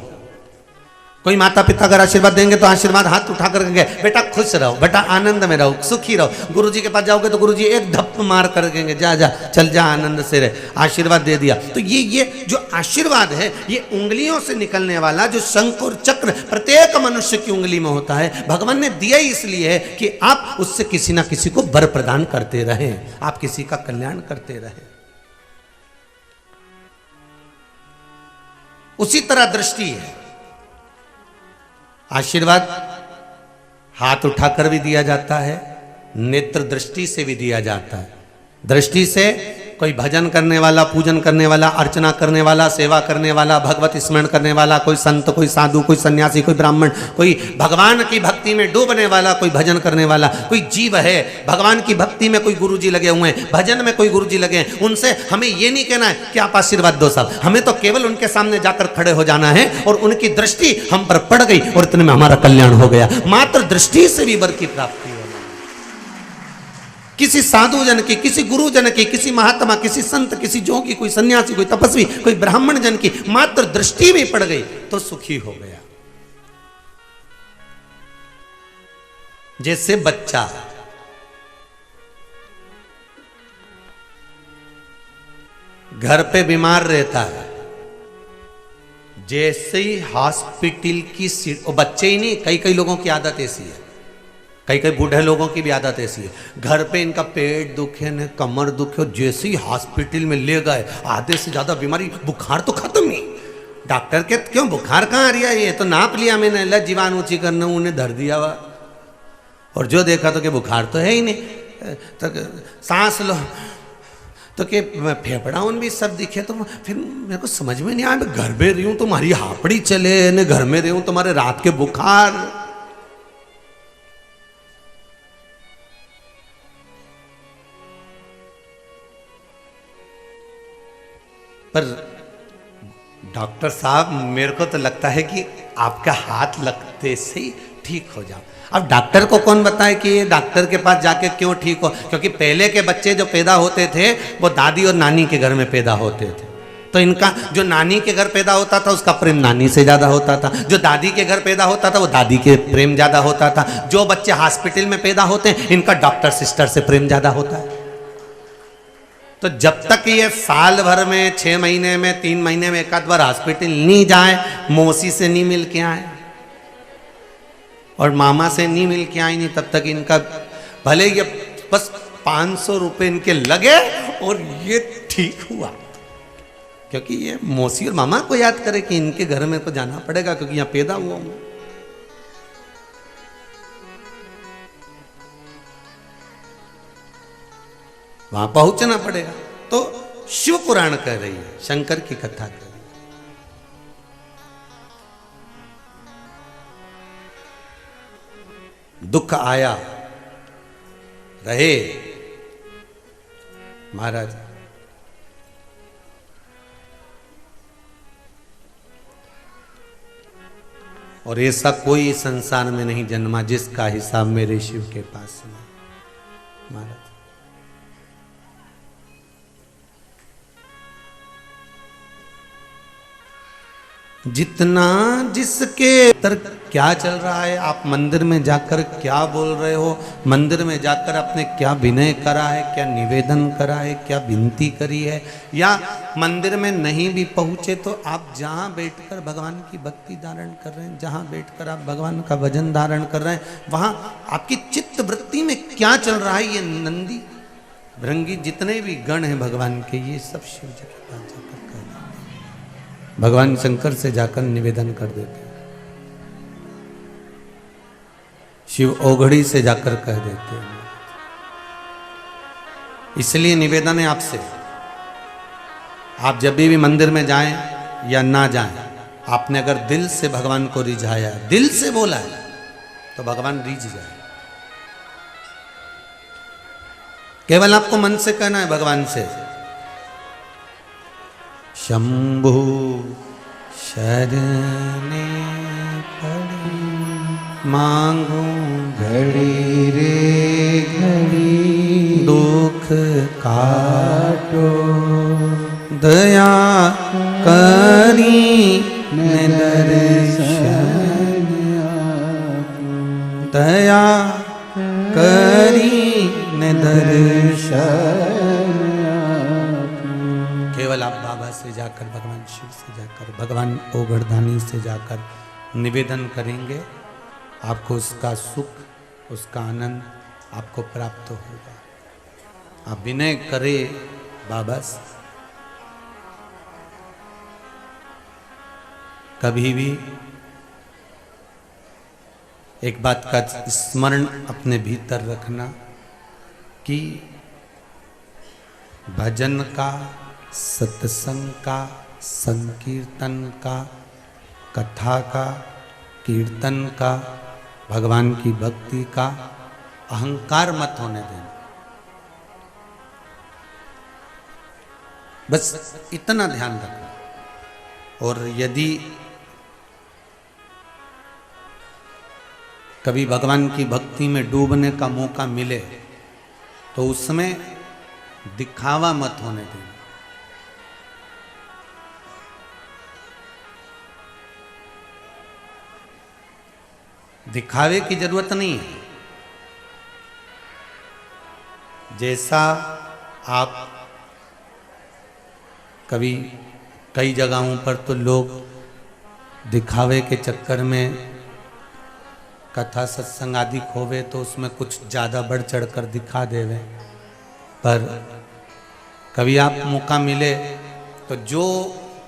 कोई माता पिता अगर आशीर्वाद देंगे तो आशीर्वाद हाथ उठा कर कहेंगे बेटा खुश रहो, बेटा आनंद में रहो, सुखी रहो। गुरुजी के पास जाओगे तो गुरुजी एक धप मार कर कहेंगे जा जा चल जा आनंद से रहे, आशीर्वाद दे दिया। तो ये जो आशीर्वाद है ये उंगलियों से निकलने वाला जो शंख और चक्र प्रत्येक मनुष्य की उंगली में होता है, भगवान ने दिया इसलिए है कि आप उससे किसी ना किसी को वर प्रदान करते रहें, आप किसी का कल्याण करते रहें। उसी तरह दृष्टि है, आशीर्वाद हाथ उठाकर भी दिया जाता है, नेत्र दृष्टि से भी दिया जाता है। दृष्टि से कोई भजन करने वाला, पूजन करने वाला, अर्चना करने वाला, सेवा करने वाला, भगवत स्मरण करने वाला, कोई संत, कोई साधु, कोई सन्यासी, कोई ब्राह्मण, कोई भगवान की भक्ति में डूबने वाला, कोई भजन करने वाला, कोई जीव है भगवान की भक्ति में, कोई गुरुजी लगे हुए हैं, भजन में कोई गुरुजी लगे हैं। उनसे हमें ये नहीं कहना है कि आप आशीर्वाद दो साहब, हमें तो केवल उनके सामने जाकर खड़े हो जाना है और उनकी दृष्टि हम पर पड़ गई और इतने में हमारा कल्याण हो गया। मात्र दृष्टि से भी वर की प्राप्ति हो। किसी साधु जन की, किसी गुरु जन की, किसी महात्मा, किसी संत, किसी जोगी, कोई सन्यासी, कोई तपस्वी, कोई ब्राह्मण जन की मात्र दृष्टि भी पड़ गई तो सुखी हो गया। जैसे बच्चा घर पे बीमार रहता है, जैसे ही हॉस्पिटल की सीट, और बच्चे ही नहीं, कई कई लोगों की आदत ऐसी है, कई कई बूढ़े लोगों की भी आदत ऐसी है, घर पे इनका पेट दुखे न कमर दुखे और जैसे ही हॉस्पिटल में ले गए आधे से ज़्यादा बीमारी, बुखार तो खत्म ही। डॉक्टर के क्यों बुखार कहाँ आ रही है, ये तो नाप लिया मैंने, ला जीवान ऊँची करने उन्हें धर दिया हुआ, और जो देखा तो कि बुखार तो है ही नहीं, तो सांस लो तो कि फेफड़ा उन भी सब दिखे। तो फिर मेरे को समझ में नहीं आया, मैं घर में रही हूँ तुम्हारी हापड़ी चले न, घर में रही हूँ तुम्हारे रात के बुखार। पर डॉक्टर साहब मेरे को तो लगता है कि आपका हाथ लगते से ही ठीक हो जाओ। अब डॉक्टर को कौन बताए कि ये डॉक्टर के पास जाके क्यों ठीक हो, क्योंकि पहले के बच्चे जो पैदा होते थे वो दादी और नानी के घर में पैदा होते थे, तो इनका जो नानी के घर पैदा होता था उसका प्रेम नानी से ज़्यादा होता था, जो दादी के घर पैदा होता था वो दादी के प्रेम ज़्यादा होता था, जो बच्चे हॉस्पिटल में पैदा होते हैं इनका डॉक्टर सिस्टर से प्रेम ज़्यादा होता है। तो जब तक ये साल भर में 6 महीने में 3 महीने में एक आध बार हॉस्पिटल नहीं जाए, मौसी से नहीं मिल के आए और मामा से नहीं मिल के आई नहीं, तब तक इनका भले ये बस 500 रुपये इनके लगे और ये ठीक हुआ, क्योंकि ये मौसी और मामा को याद करे कि इनके घर में तो जाना पड़ेगा क्योंकि यहाँ पैदा हुआ हूं। वहां पहुंचना पड़ेगा। तो शिव पुराण कह रही है, शंकर की कथा कह रही है। दुख आया रहे महाराज, और ऐसा कोई संसार में नहीं जन्मा जिसका हिसाब मेरे शिव के पास है महाराज। जितना जिसके अंदर क्या चल रहा है, आप मंदिर में जाकर क्या बोल रहे हो, मंदिर में जाकर आपने क्या विनय करा है, क्या निवेदन करा है, क्या विनती करी है, या मंदिर में नहीं भी पहुंचे तो आप जहां बैठकर भगवान की भक्ति धारण कर रहे हैं, जहां बैठकर आप भगवान का भजन धारण कर रहे हैं, वहां आपकी चित्त वृत्ति में क्या चल रहा है। ये नंदी भृंगी जितने भी गण हैं भगवान के, ये सब शिव जी के पास जाकर भगवान शंकर से जाकर निवेदन कर देते हैं, शिव ओघड़ी से जाकर कह देते हैं। इसलिए निवेदन है आपसे, आप जब भी मंदिर में जाएं या ना जाएं, आपने अगर दिल से भगवान को रिझाया, दिल से बोला है, तो भगवान रिझ जाए। केवल आपको मन से कहना है भगवान से, शंभु शरणे पड़ी मांगू घड़ी रे घड़ी दुख काटो, दया करी दर्शन दया करी दर्शन। केवल आप बाबा से जाकर, भगवान शिव से जाकर, भगवान ओघड़दानी से जाकर निवेदन करेंगे, आपको उसका सुख, उसका आनंद आपको प्राप्त होगा। आप विनय करें बाबा से, कभी भी एक बात का स्मरण अपने भीतर रखना कि भजन का, सत्संग का, संकीर्तन का, कथा का, कीर्तन का, भगवान की भक्ति का अहंकार मत होने देना। बस इतना ध्यान रखना। और यदि कभी भगवान की भक्ति में डूबने का मौका मिले तो उसमें दिखावा मत होने देना। दिखावे की जरूरत नहीं है। जैसा आप कभी कई जगहों पर तो लोग दिखावे के चक्कर में कथा सत्संग आदि होवे तो उसमें कुछ ज़्यादा बढ़ चढ़ कर दिखा देवे, पर कभी आप मौका मिले तो जो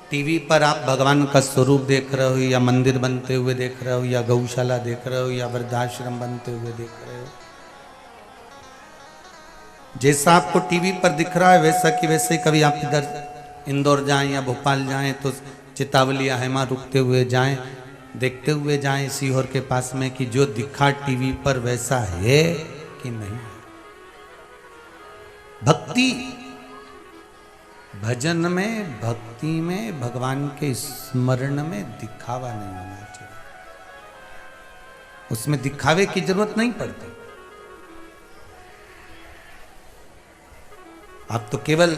टीवी पर आप भगवान का स्वरूप देख रहे हो, या मंदिर बनते हुए देख रहे हो, या गौशाला देख रहे हो, या वृद्धाश्रम बनते हुए देख रहे हो, जैसा आपको टीवी पर दिख रहा है वैसा कि वैसे ही कभी आप इधर इंदौर जाएं या भोपाल जाएं तो चितावली या हेमा रुकते हुए जाएं, देखते हुए जाएं सीहोर के पास में कि जो दिखा टीवी पर वैसा है कि नहीं। भक्ति, भजन में, भक्ति में, भगवान के स्मरण में दिखावा नहीं होना चाहिए। उसमें दिखावे की जरूरत नहीं पड़ती। आप तो केवल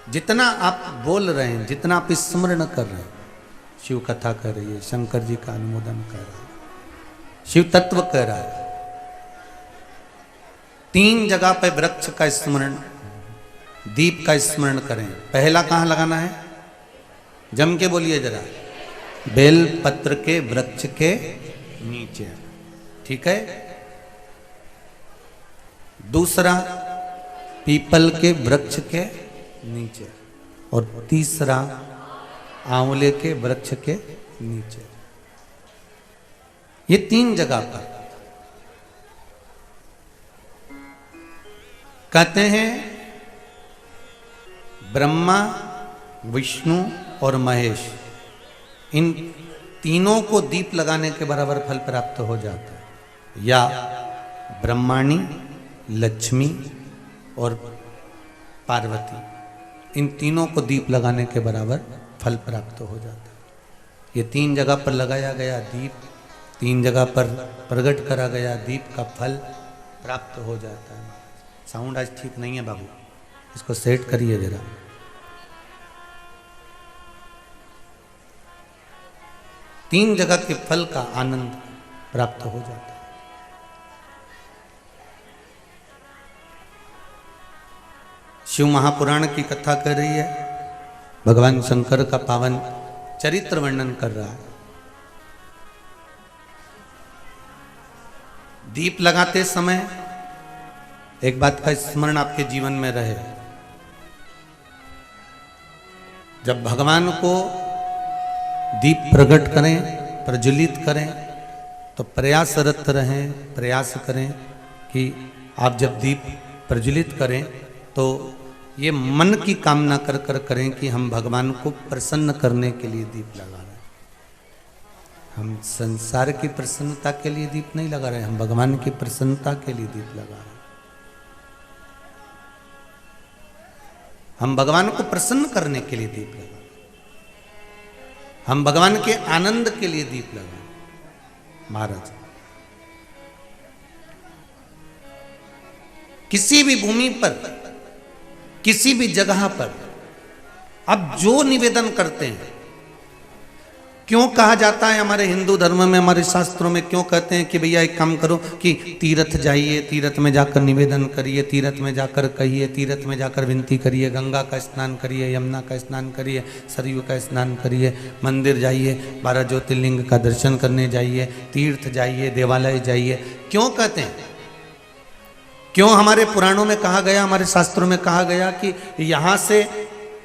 जितना आप बोल रहे हैं, जितना आप स्मरण कर रहे हैं, शिव कथा कर रही है, शंकर जी का अनुमोदन कर रहा है, शिव तत्व कर रहा है। 3 जगह पे वृक्ष का स्मरण, दीप का स्मरण करें। पहला कहां लगाना है? जम के बोलिए जरा। बेल पत्र के वृक्ष के नीचे, ठीक है। दूसरा पीपल के वृक्ष के नीचे, और तीसरा आंवले के वृक्ष के नीचे। ये 3 जगह पर कहते हैं ब्रह्मा, विष्णु और महेश, इन तीनों को दीप लगाने के बराबर फल प्राप्त हो जाता है। या ब्रह्माणी, लक्ष्मी और पार्वती, इन तीनों को दीप लगाने के बराबर फल प्राप्त हो जाता है। ये 3 जगह पर लगाया गया दीप, 3 जगह पर प्रकट करा गया दीप का फल प्राप्त हो जाता है। साउंड आज ठीक नहीं है बाबू, इसको सेट करिए जरा। तीन जगह के फल का आनंद प्राप्त हो जाता है। शिव महापुराण की कथा कर रही है, भगवान शंकर का पावन चरित्र वर्णन कर रहा है। दीप लगाते समय एक बात का स्मरण आपके जीवन में रहे, जब भगवान को दीप प्रकट करें, प्रज्वलित करें, तो प्रयासरत रहें, प्रयास करें कि आप जब दीप प्रज्वलित करें तो ये मन की कामना कर कर करें कि हम भगवान को प्रसन्न करने के लिए दीप लगा रहे हैं। हम संसार की प्रसन्नता के लिए दीप नहीं लगा रहे, हम भगवान की प्रसन्नता के लिए दीप लगा रहे हैं। हम भगवान को प्रसन्न करने के लिए दीप लगा, हम भगवान के आनंद के लिए दीप लगा। महाराज, किसी भी भूमि पर, किसी भी जगह पर अब जो निवेदन करते हैं, क्यों कहा जाता है हमारे हिंदू धर्म में, हमारे शास्त्रों में क्यों कहते हैं कि भैया एक काम करो कि तीर्थ जाइए, तीर्थ में जाकर निवेदन करिए, तीर्थ में जाकर कहिए, तीर्थ में जाकर विनती करिए, गंगा का स्नान करिए, यमुना का स्नान करिए, सरयू का स्नान करिए, मंदिर जाइए, 12 ज्योतिर्लिंग का दर्शन करने जाइए, तीर्थ जाइए, देवालय जाइए। क्यों कहते हैं? क्यों हमारे पुराणों में कहा गया, हमारे शास्त्रों में कहा गया कि यहाँ से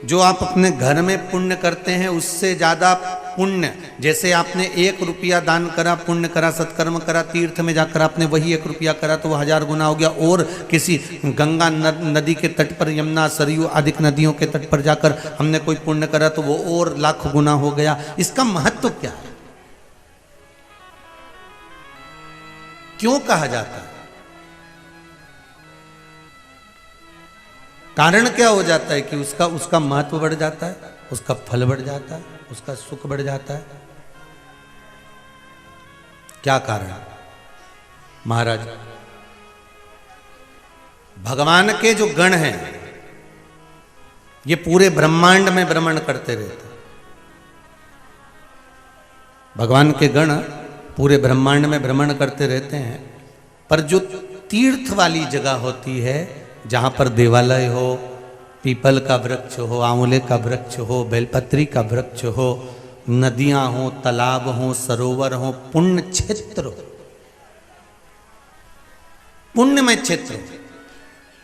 जो आप अपने घर में पुण्य करते हैं उससे ज़्यादा पुण्य, जैसे आपने 1 रुपया दान करा, पुण्य करा, सत्कर्म करा, तीर्थ में जाकर आपने वही 1 रुपया करा तो वो 1000 गुना हो गया, और किसी गंगा नदी के तट पर, यमुना, सरयू आदि नदियों के तट पर जाकर हमने कोई पुण्य करा तो वो और लाख गुना हो गया। इसका महत्व क्या है? क्यों कहा जाता है? कारण क्या हो जाता है कि उसका महत्व बढ़ जाता है, उसका फल बढ़ जाता है, उसका सुख बढ़ जाता है। क्या कारण? महाराज, भगवान के जो गण हैं ये पूरे ब्रह्मांड में भ्रमण करते रहते हैं। भगवान के गण पूरे ब्रह्मांड में भ्रमण करते रहते हैं, पर जो तीर्थ वाली जगह होती है, जहाँ पर देवालय हो, पीपल का वृक्ष हो, आंवले का वृक्ष हो, बेलपत्री का वृक्ष हो, नदियां हो, तालाब हो, सरोवर हो, पुण्य क्षेत्र हो, पुण्यमय क्षेत्र हो,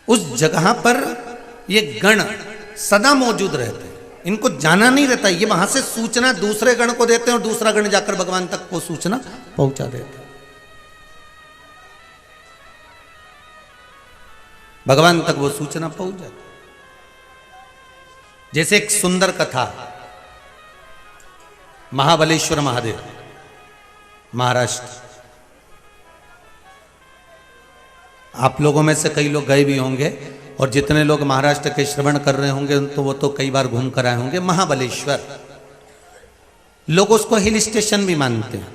उस जगह पर ये गण सदा मौजूद रहते हैं। इनको जाना नहीं रहता, ये वहां से सूचना दूसरे गण को देते हैं और दूसरा गण जाकर भगवान तक वो सूचना पहुंचा देता है। भगवान तक वो सूचना पहुंच जाती। जैसे एक सुंदर कथा, महाबलेश्वर महादेव, महाराष्ट्र। आप लोगों में से कई लोग गए भी होंगे और जितने लोग महाराष्ट्र के श्रवण कर रहे होंगे तो वो तो कई बार घूम कर आए होंगे। महाबलेश्वर, लोग उसको हिल स्टेशन भी मानते हैं,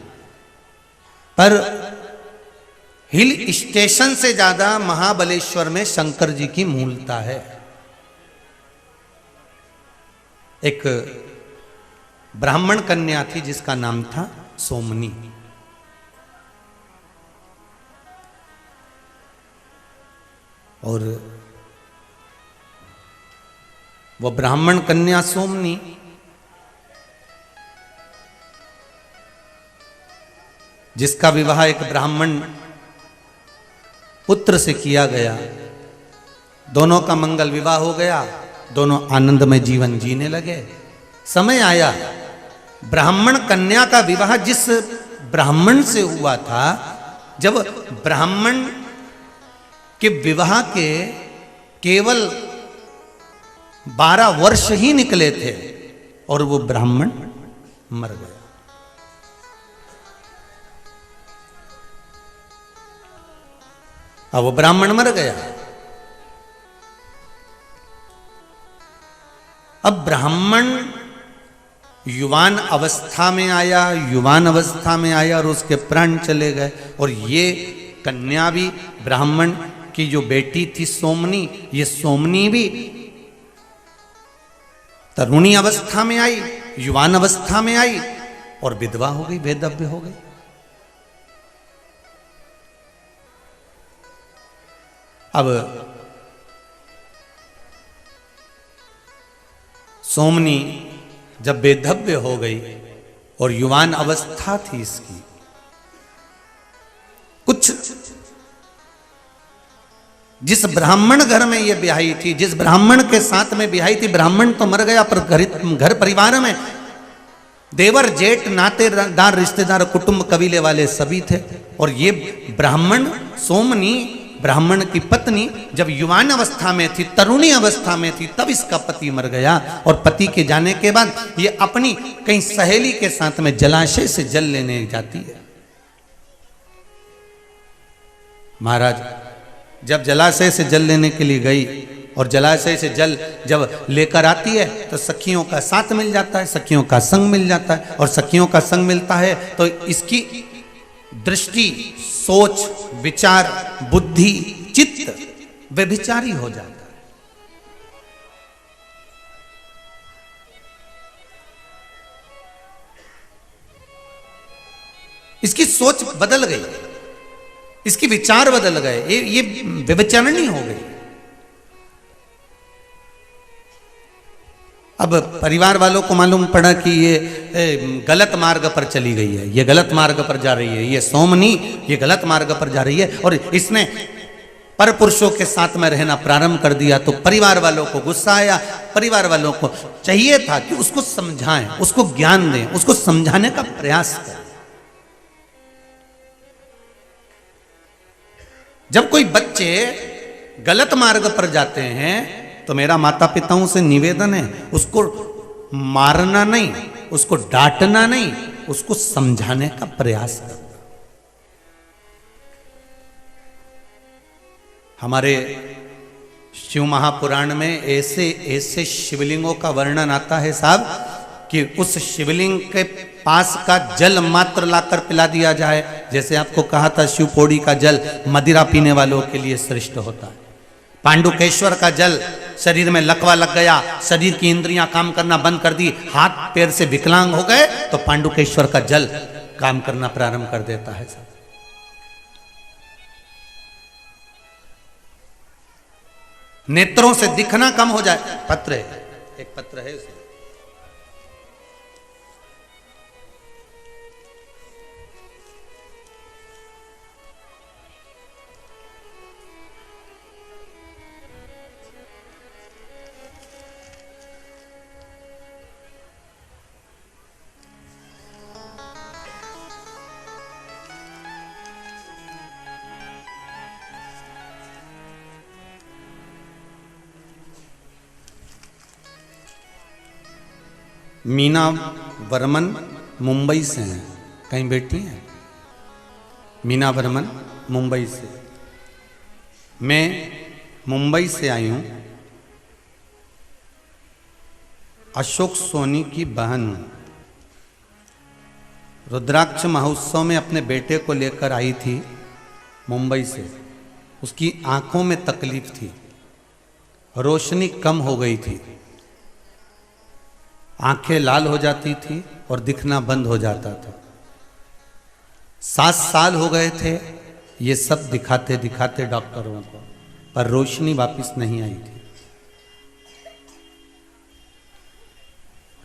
पर हिल स्टेशन से ज्यादा महाबलेश्वर में शंकर जी की मूलता है। एक ब्राह्मण कन्या थी जिसका नाम था सोमनी। और वो ब्राह्मण कन्या सोमनी जिसका विवाह एक ब्राह्मण पुत्र से किया गया, दोनों का मंगल विवाह हो गया, दोनों आनंद में जीवन जीने लगे। समय आया, ब्राह्मण कन्या का विवाह जिस ब्राह्मण से हुआ था, जब ब्राह्मण के विवाह के केवल 12 वर्ष ही निकले थे और वो ब्राह्मण मर गया। अब वो ब्राह्मण मर गया। अब ब्राह्मण युवान अवस्था में आया, युवान अवस्था में आया और उसके प्राण चले गए। और ये कन्या भी, ब्राह्मण की जो बेटी थी सोमनी, ये सोमनी भी तरुणी अवस्था में आई, युवान अवस्था में आई और विधवा हो गई, वेदव्य हो गई। अब सोमनी जब बेधव्य हो गई और युवान अवस्था थी इसकी, कुछ जिस ब्राह्मण घर में ये ब्याही थी, जिस ब्राह्मण के साथ में ब्याही थी, ब्राह्मण तो मर गया पर घर परिवार में देवर जेठ नातेदार रिश्तेदार कुटुंब कबीले वाले सभी थे। और ये ब्राह्मण सोमनी, ब्राह्मण की पत्नी जब युवान अवस्था में थी, तरुणी अवस्था में थी, तब इसका पति मर गया। और पति के जाने के बाद ये अपनी कहीं सहेली के साथ में जलाशय से जल लेने जाती है। महाराज जब जलाशय से जल लेने के लिए गई और जलाशय से जल जब लेकर आती है तो सखियों का साथ मिल जाता है, सखियों का संग मिल जाता है। और सखियों का संग मिलता है तो इसकी दृष्टि, सोच, विचार, बुद्धि, चित्त व्यभिचारी हो जाता है। इसकी सोच बदल गई, इसकी विचार बदल गए, ये व्यभिचारिणी हो गई। अब परिवार वालों को मालूम पड़ा कि ये गलत मार्ग पर चली गई है, ये गलत मार्ग पर जा रही है, ये सोमनी ये गलत मार्ग पर जा रही है और इसने पर पुरुषों के साथ में रहना प्रारंभ कर दिया। तो परिवार वालों को गुस्सा आया, परिवार वालों को चाहिए था कि उसको समझाएं, उसको ज्ञान दें, उसको समझाने का प्रयास करें। जब कोई बच्चे गलत मार्ग पर जाते हैं तो मेरा माता पिताओं से निवेदन है, उसको मारना नहीं, उसको डांटना नहीं, उसको समझाने का प्रयास करना। हमारे शिव महापुराण में ऐसे ऐसे शिवलिंगों का वर्णन आता है साहब कि उस शिवलिंग के पास का जल मात्र लाकर पिला दिया जाए। जैसे आपको कहा था शिव पौड़ी का जल मदिरा पीने वालों के लिए श्रेष्ठ होता है। पांडुकेश्वर का जल, शरीर में लकवा लग गया, शरीर की इंद्रियां काम करना बंद कर दी, हाथ पैर से विकलांग हो गए, तो पांडुकेश्वर का जल काम करना प्रारंभ कर देता है। नेत्रों से दिखना कम हो जाए, पत्र है, एक पत्र है उसमें। मीना वर्मन मुंबई से हैं। कहीं बैठी हैं? मीना वर्मन मुंबई से। मैं मुंबई से आई हूँ। अशोक सोनी की बहन हूँ। रुद्राक्ष महोत्सव में अपने बेटे को लेकर आई थी मुंबई से। उसकी आंखों में तकलीफ थी, रोशनी कम हो गई थी, आंखें लाल हो जाती थी और दिखना बंद हो जाता था। 7 साल हो गए थे ये सब दिखाते दिखाते डॉक्टरों को, पर रोशनी वापस नहीं आई थी।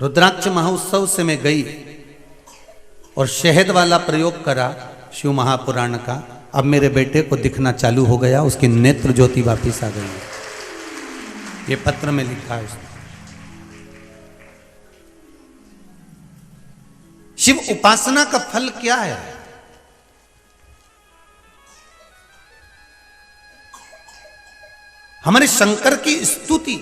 रुद्राक्ष महोत्सव से मैं गई और शहद वाला प्रयोग करा शिव महापुराण का। अब मेरे बेटे को दिखना चालू हो गया, उसकी नेत्र ज्योति वापस आ गई है। ये पत्र में लिखा है उसने। शिव उपासना का फल क्या है? हमारे शंकर की स्तुति,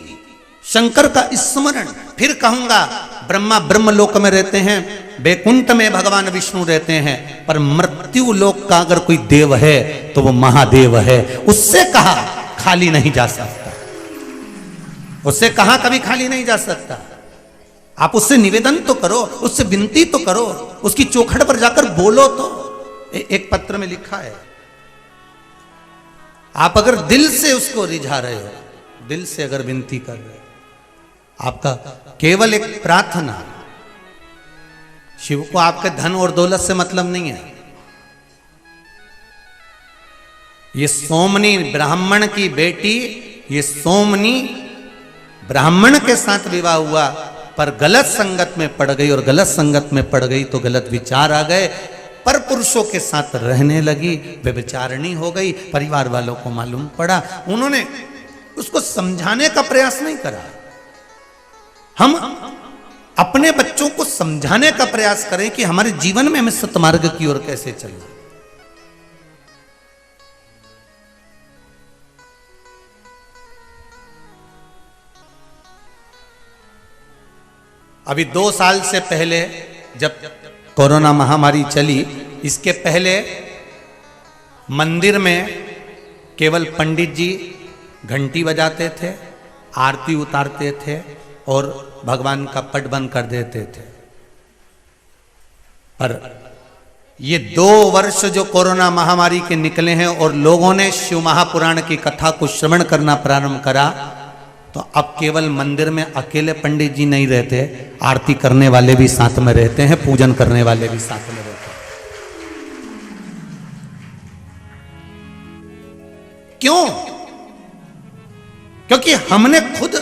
शंकर का स्मरण। फिर कहूंगा, ब्रह्मा ब्रह्म लोक में रहते हैं, बैकुंठ में भगवान विष्णु रहते हैं, पर मृत्यु लोक का अगर कोई देव है तो वो महादेव है। उससे कहा खाली नहीं जा सकता, उससे कहा कभी खाली नहीं जा सकता। आप उससे निवेदन तो करो, उससे विनती तो करो, उसकी चौखट पर जाकर बोलो तो। एक पत्र में लिखा है, आप अगर दिल से उसको रिझा रहे हो, दिल से अगर विनती कर रहे हो, आपका केवल एक प्रार्थना। शिव को आपके धन और दौलत से मतलब नहीं है। ये सोमनी ब्राह्मण की बेटी, ये सोमनी ब्राह्मण के साथ विवाह हुआ, पर गलत संगत में पड़ गई, और गलत संगत में पड़ गई तो गलत विचार आ गए, पर पुरुषों के साथ रहने लगी, व्यभिचारिणी हो गई। परिवार वालों को मालूम पड़ा, उन्होंने उसको समझाने का प्रयास नहीं करा। हम अपने बच्चों को समझाने का प्रयास करें कि हमारे जीवन में हमें सतमार्ग की ओर कैसे चलना। अभी 2 साल से पहले जब कोरोना महामारी चली, इसके पहले मंदिर में केवल पंडित जी घंटी बजाते थे, आरती उतारते थे और भगवान का पट बंद कर देते थे। पर ये 2 वर्ष जो कोरोना महामारी के निकले हैं और लोगों ने शिव महापुराण की कथा को श्रवण करना प्रारंभ करा, तो अब केवल मंदिर में अकेले पंडित जी नहीं रहते, आरती करने वाले भी साथ में रहते हैं, पूजन करने वाले भी साथ में रहते हैं। क्यों? क्योंकि हमने खुद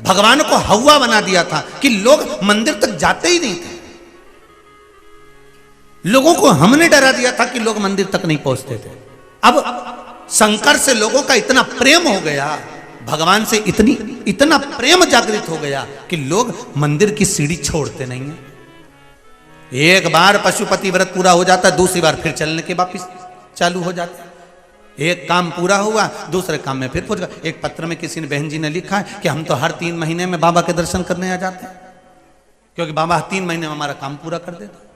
भगवान को हवा बना दिया था कि लोग मंदिर तक जाते ही नहीं थे। लोगों को हमने डरा दिया था कि लोग मंदिर तक नहीं पहुंचते थे। अब शंकर से लोगों का इतना प्रेम हो गया, भगवान से इतना प्रेम जागृत हो गया कि लोग मंदिर की सीढ़ी छोड़ते नहीं है। एक बार पशुपति व्रत पूरा हो जाता है, दूसरी बार फिर चलने के वापिस चालू हो जाता है। एक काम पूरा हुआ, दूसरे काम में फिर पूरा। एक पत्र में किसी ने, बहन जी ने लिखा है कि हम तो हर 3 महीने में बाबा के दर्शन करने आ जाते हैं, क्योंकि बाबा 3 महीने में हमारा काम पूरा कर देता।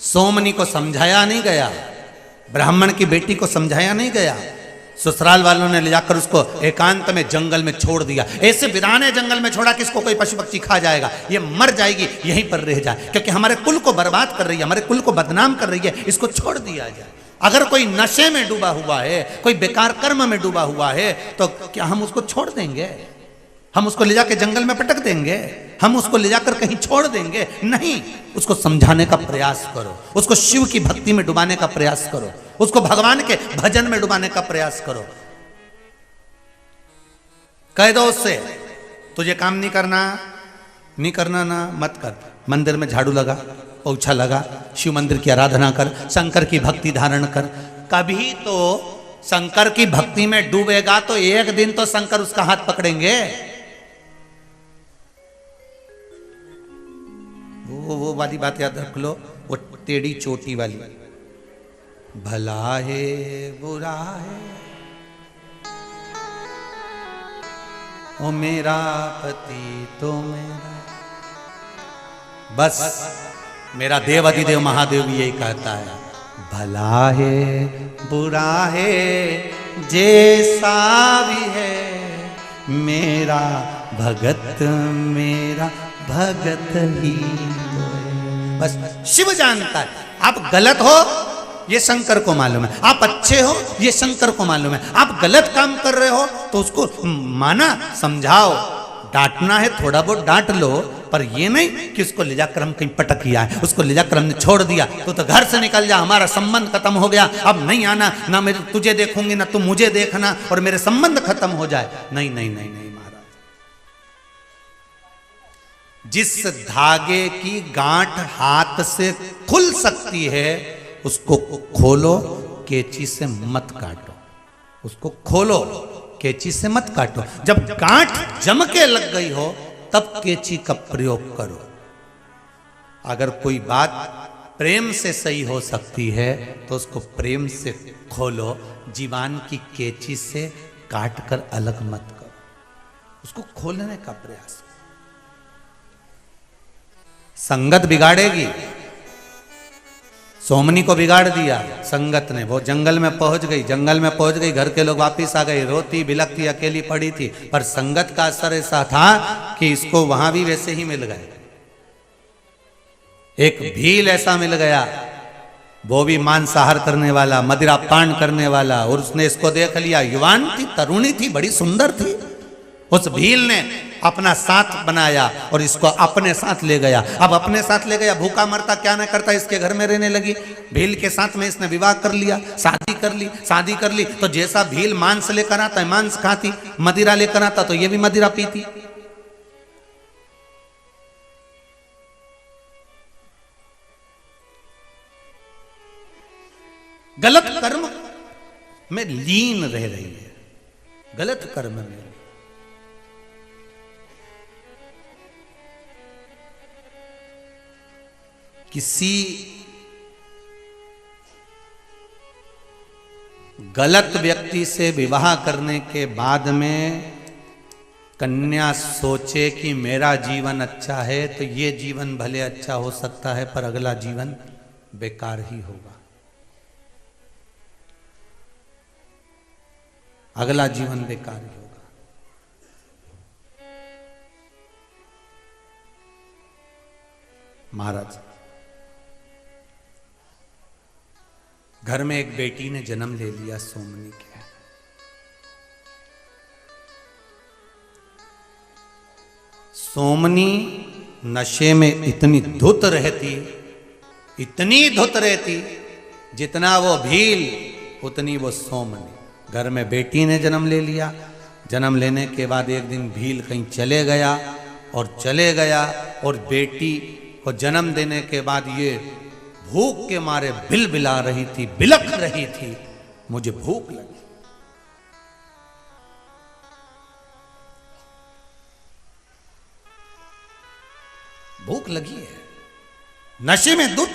सोमनी को समझाया नहीं गया, ब्राह्मण की बेटी को समझाया नहीं गया, ससुराल वालों ने ले जाकर उसको एकांत में जंगल में छोड़ दिया। ऐसे वीराने जंगल में छोड़ा किसको कोई पशु पक्षी खा जाएगा, ये मर जाएगी, यहीं पर रह जाए, क्योंकि हमारे कुल को बर्बाद कर रही है, हमारे कुल को बदनाम कर रही है, इसको छोड़ दिया जाए। अगर कोई नशे में डूबा हुआ है, कोई बेकार कर्म में डूबा हुआ है, तो क्या हम उसको छोड़ देंगे? हम उसको ले जाकर जंगल में पटक देंगे? हम उसको ले जाकर कहीं छोड़ देंगे? नहीं, उसको समझाने का प्रयास करो, उसको शिव की भक्ति में डुबाने का प्रयास करो, उसको भगवान के भजन में डुबाने का प्रयास करो। कह दो उससे, तुझे काम नहीं करना ना, मत कर। मंदिर में झाड़ू लगा, पोछा लगा, शिव मंदिर की आराधना कर, शंकर की भक्ति धारण कर। कभी तो शंकर की भक्ति में डूबेगा तो एक दिन तो शंकर उसका हाथ पकड़ेंगे। वो वाली बात याद रख लो, वो टेढ़ी चोटी वाली। भला है बुरा है ओ मेरा पति तो मेरा। बस मेरा देव अधिदेव महादेव भी यही कहता है, भला है बुरा है जैसा भी है, मेरा भगत ही तो है। बस शिव जानता है, आप गलत हो ये शंकर को मालूम है, आप अच्छे हो ये शंकर को मालूम है, आप गलत काम कर रहे हो तो उसको माना, समझाओ, डांटना है थोड़ा बहुत डांट लो, पर ये नहीं कि उसको ले जाकर हम कहीं पटक किया है, उसको ले जाकर हमने छोड़ दिया तो घर से निकल जा, हमारा संबंध खत्म हो गया, अब नहीं आना, ना मैं तुझे देखूंगी ना तुम मुझे देखना और मेरे संबंध खत्म हो जाए। नहीं नहीं नहीं नहीं महाराज, जिस धागे की गांठ हाथ से खुल सकती है उसको खोलो, केची से मत काटो, उसको खोलो, केची से मत काटो। जब गांठ जम के लग गई हो तब केची का प्रयोग करो। अगर कोई बात प्रेम से सही हो सकती है तो उसको प्रेम से खोलो, जीवान की केची से काट कर अलग मत करो, उसको खोलने का प्रयास। संगत बिगाड़ेगी, सोमनी को बिगाड़ दिया संगत ने, वो जंगल में पहुंच गई, घर के लोग वापिस आ गए, रोती बिलखती अकेली पड़ी थी, पर संगत का असर ऐसा था कि इसको वहां भी वैसे ही मिल गए। एक भील ऐसा मिल गया, वो भी मांसाहार करने वाला, मदिरा पान करने वाला, और उसने इसको देख लिया, युवान थी, तरुणी थी, बड़ी सुंदर थी। उस भील ने अपना साथ बनाया और इसको अपने साथ ले गया। अब अपने साथ ले गया, भूखा मरता क्या ना करता, इसके घर में रहने लगी। भील के साथ में इसने विवाह कर लिया, शादी कर ली। तो जैसा भील मांस लेकर आता है मांस खाती, मदिरा लेकर आता तो ये भी मदिरा पीती। गलत कर्म में लीन रह रही है, गलत कर्म में। किसी गलत व्यक्ति से विवाह करने के बाद में कन्या सोचे कि मेरा जीवन अच्छा है तो ये जीवन भले अच्छा हो सकता है, पर अगला जीवन बेकार ही होगा, अगला जीवन बेकार ही होगा। महाराज, घर में एक बेटी ने जन्म ले लिया, सोमनी के। सोमनी नशे में इतनी धुत रहती, जितना वो भील उतनी वो सोमनी। घर में बेटी ने जन्म ले लिया, जन्म लेने के बाद एक दिन भील कहीं चले गया और बेटी को जन्म देने के बाद ये भूख के मारे बिलबिला रही थी, बिलख रही थी, मुझे भूख लगी। भूख लगी है, नशे में धुत,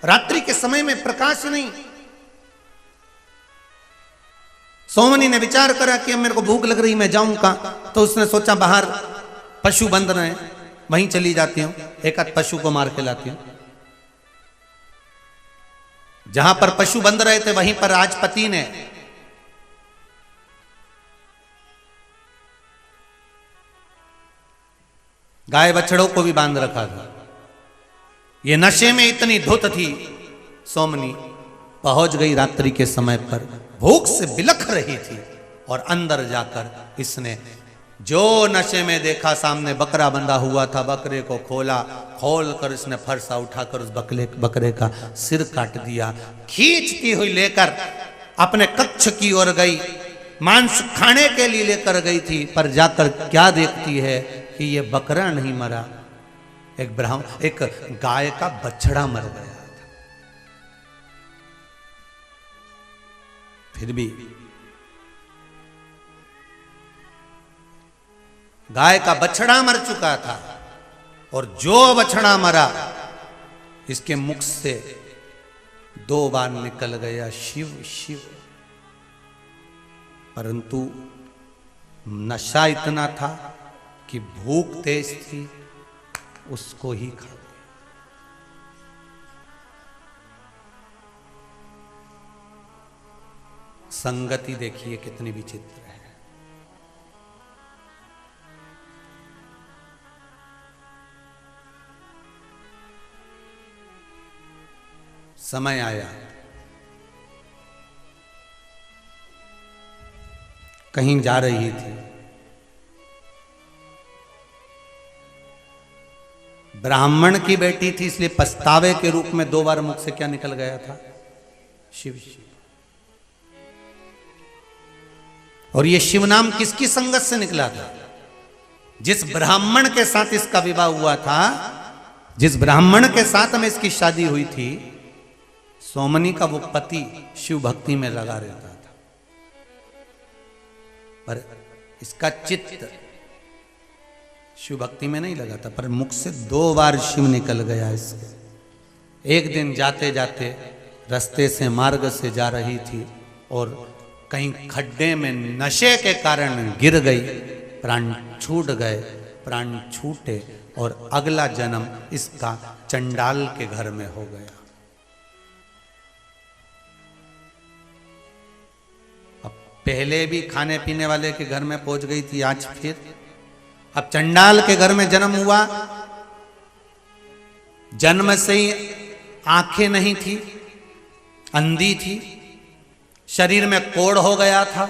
रात्रि के समय में प्रकाश नहीं। सोमनी ने विचार करा कि अब मेरे को भूख लग रही, मैं जाऊं कहां? तो उसने सोचा बाहर पशु बंध रहे हैं, वहीं चली जाती हूं, एक आध पशु को मार के लाती हूं। जहां पर पशु बंध रहे थे वहीं पर राजपति ने गाय बछड़ों को भी बांध रखा था। ये नशे में इतनी धुत थी, सोमनी पहुंच गई रात्रि के समय पर, भूख से बिलख रही थी, और अंदर जाकर इसने जो नशे में देखा, सामने बकरा बंधा हुआ था, बकरे को खोल कर इसने फरसा उठाकर उस बकरे का सिर काट दिया। खींचती हुई लेकर अपने कक्ष की ओर गई, मांस खाने के लिए लेकर गई थी, पर जाकर क्या देखती है कि ये बकरा नहीं मरा, एक गाय का बछड़ा मर गया था। फिर भी गाय का बछड़ा मर चुका था, और जो बछड़ा मरा इसके मुख से 2 बार निकल गया शिव शिव। परंतु नशा इतना था कि भूख तेज थी, उसको ही खा गया। संगति देखिए कितनी विचित्र है। समय आया, कहीं जा रही थी, ब्राह्मण की बेटी थी, इसलिए पछतावे के रूप में 2 बार मुख से क्या निकल गया था? शिव शिव। और ये शिव नाम किसकी संगत से निकला था? जिस ब्राह्मण के साथ इसका विवाह हुआ था, जिस ब्राह्मण के साथ में इसकी शादी हुई थी, सोमनी का वो पति शिव भक्ति में लगा रहता था, पर इसका चित्त शिव भक्ति में नहीं लगा था। पर मुख से 2 बार शिव निकल गया इसके। एक दिन जाते जाते रास्ते से, मार्ग से जा रही थी और कहीं खड्डे में नशे के कारण गिर गई, प्राण छूट गए। प्राण छूटे और अगला जन्म इसका चंडाल के घर में हो गया। अब पहले भी खाने पीने वाले के घर में पहुंच गई थी, आज फिर अब चंडाल के घर में जन्म हुआ। जन्म से ही आंखें नहीं थी, अंधी थी, शरीर में कोढ़ हो गया था।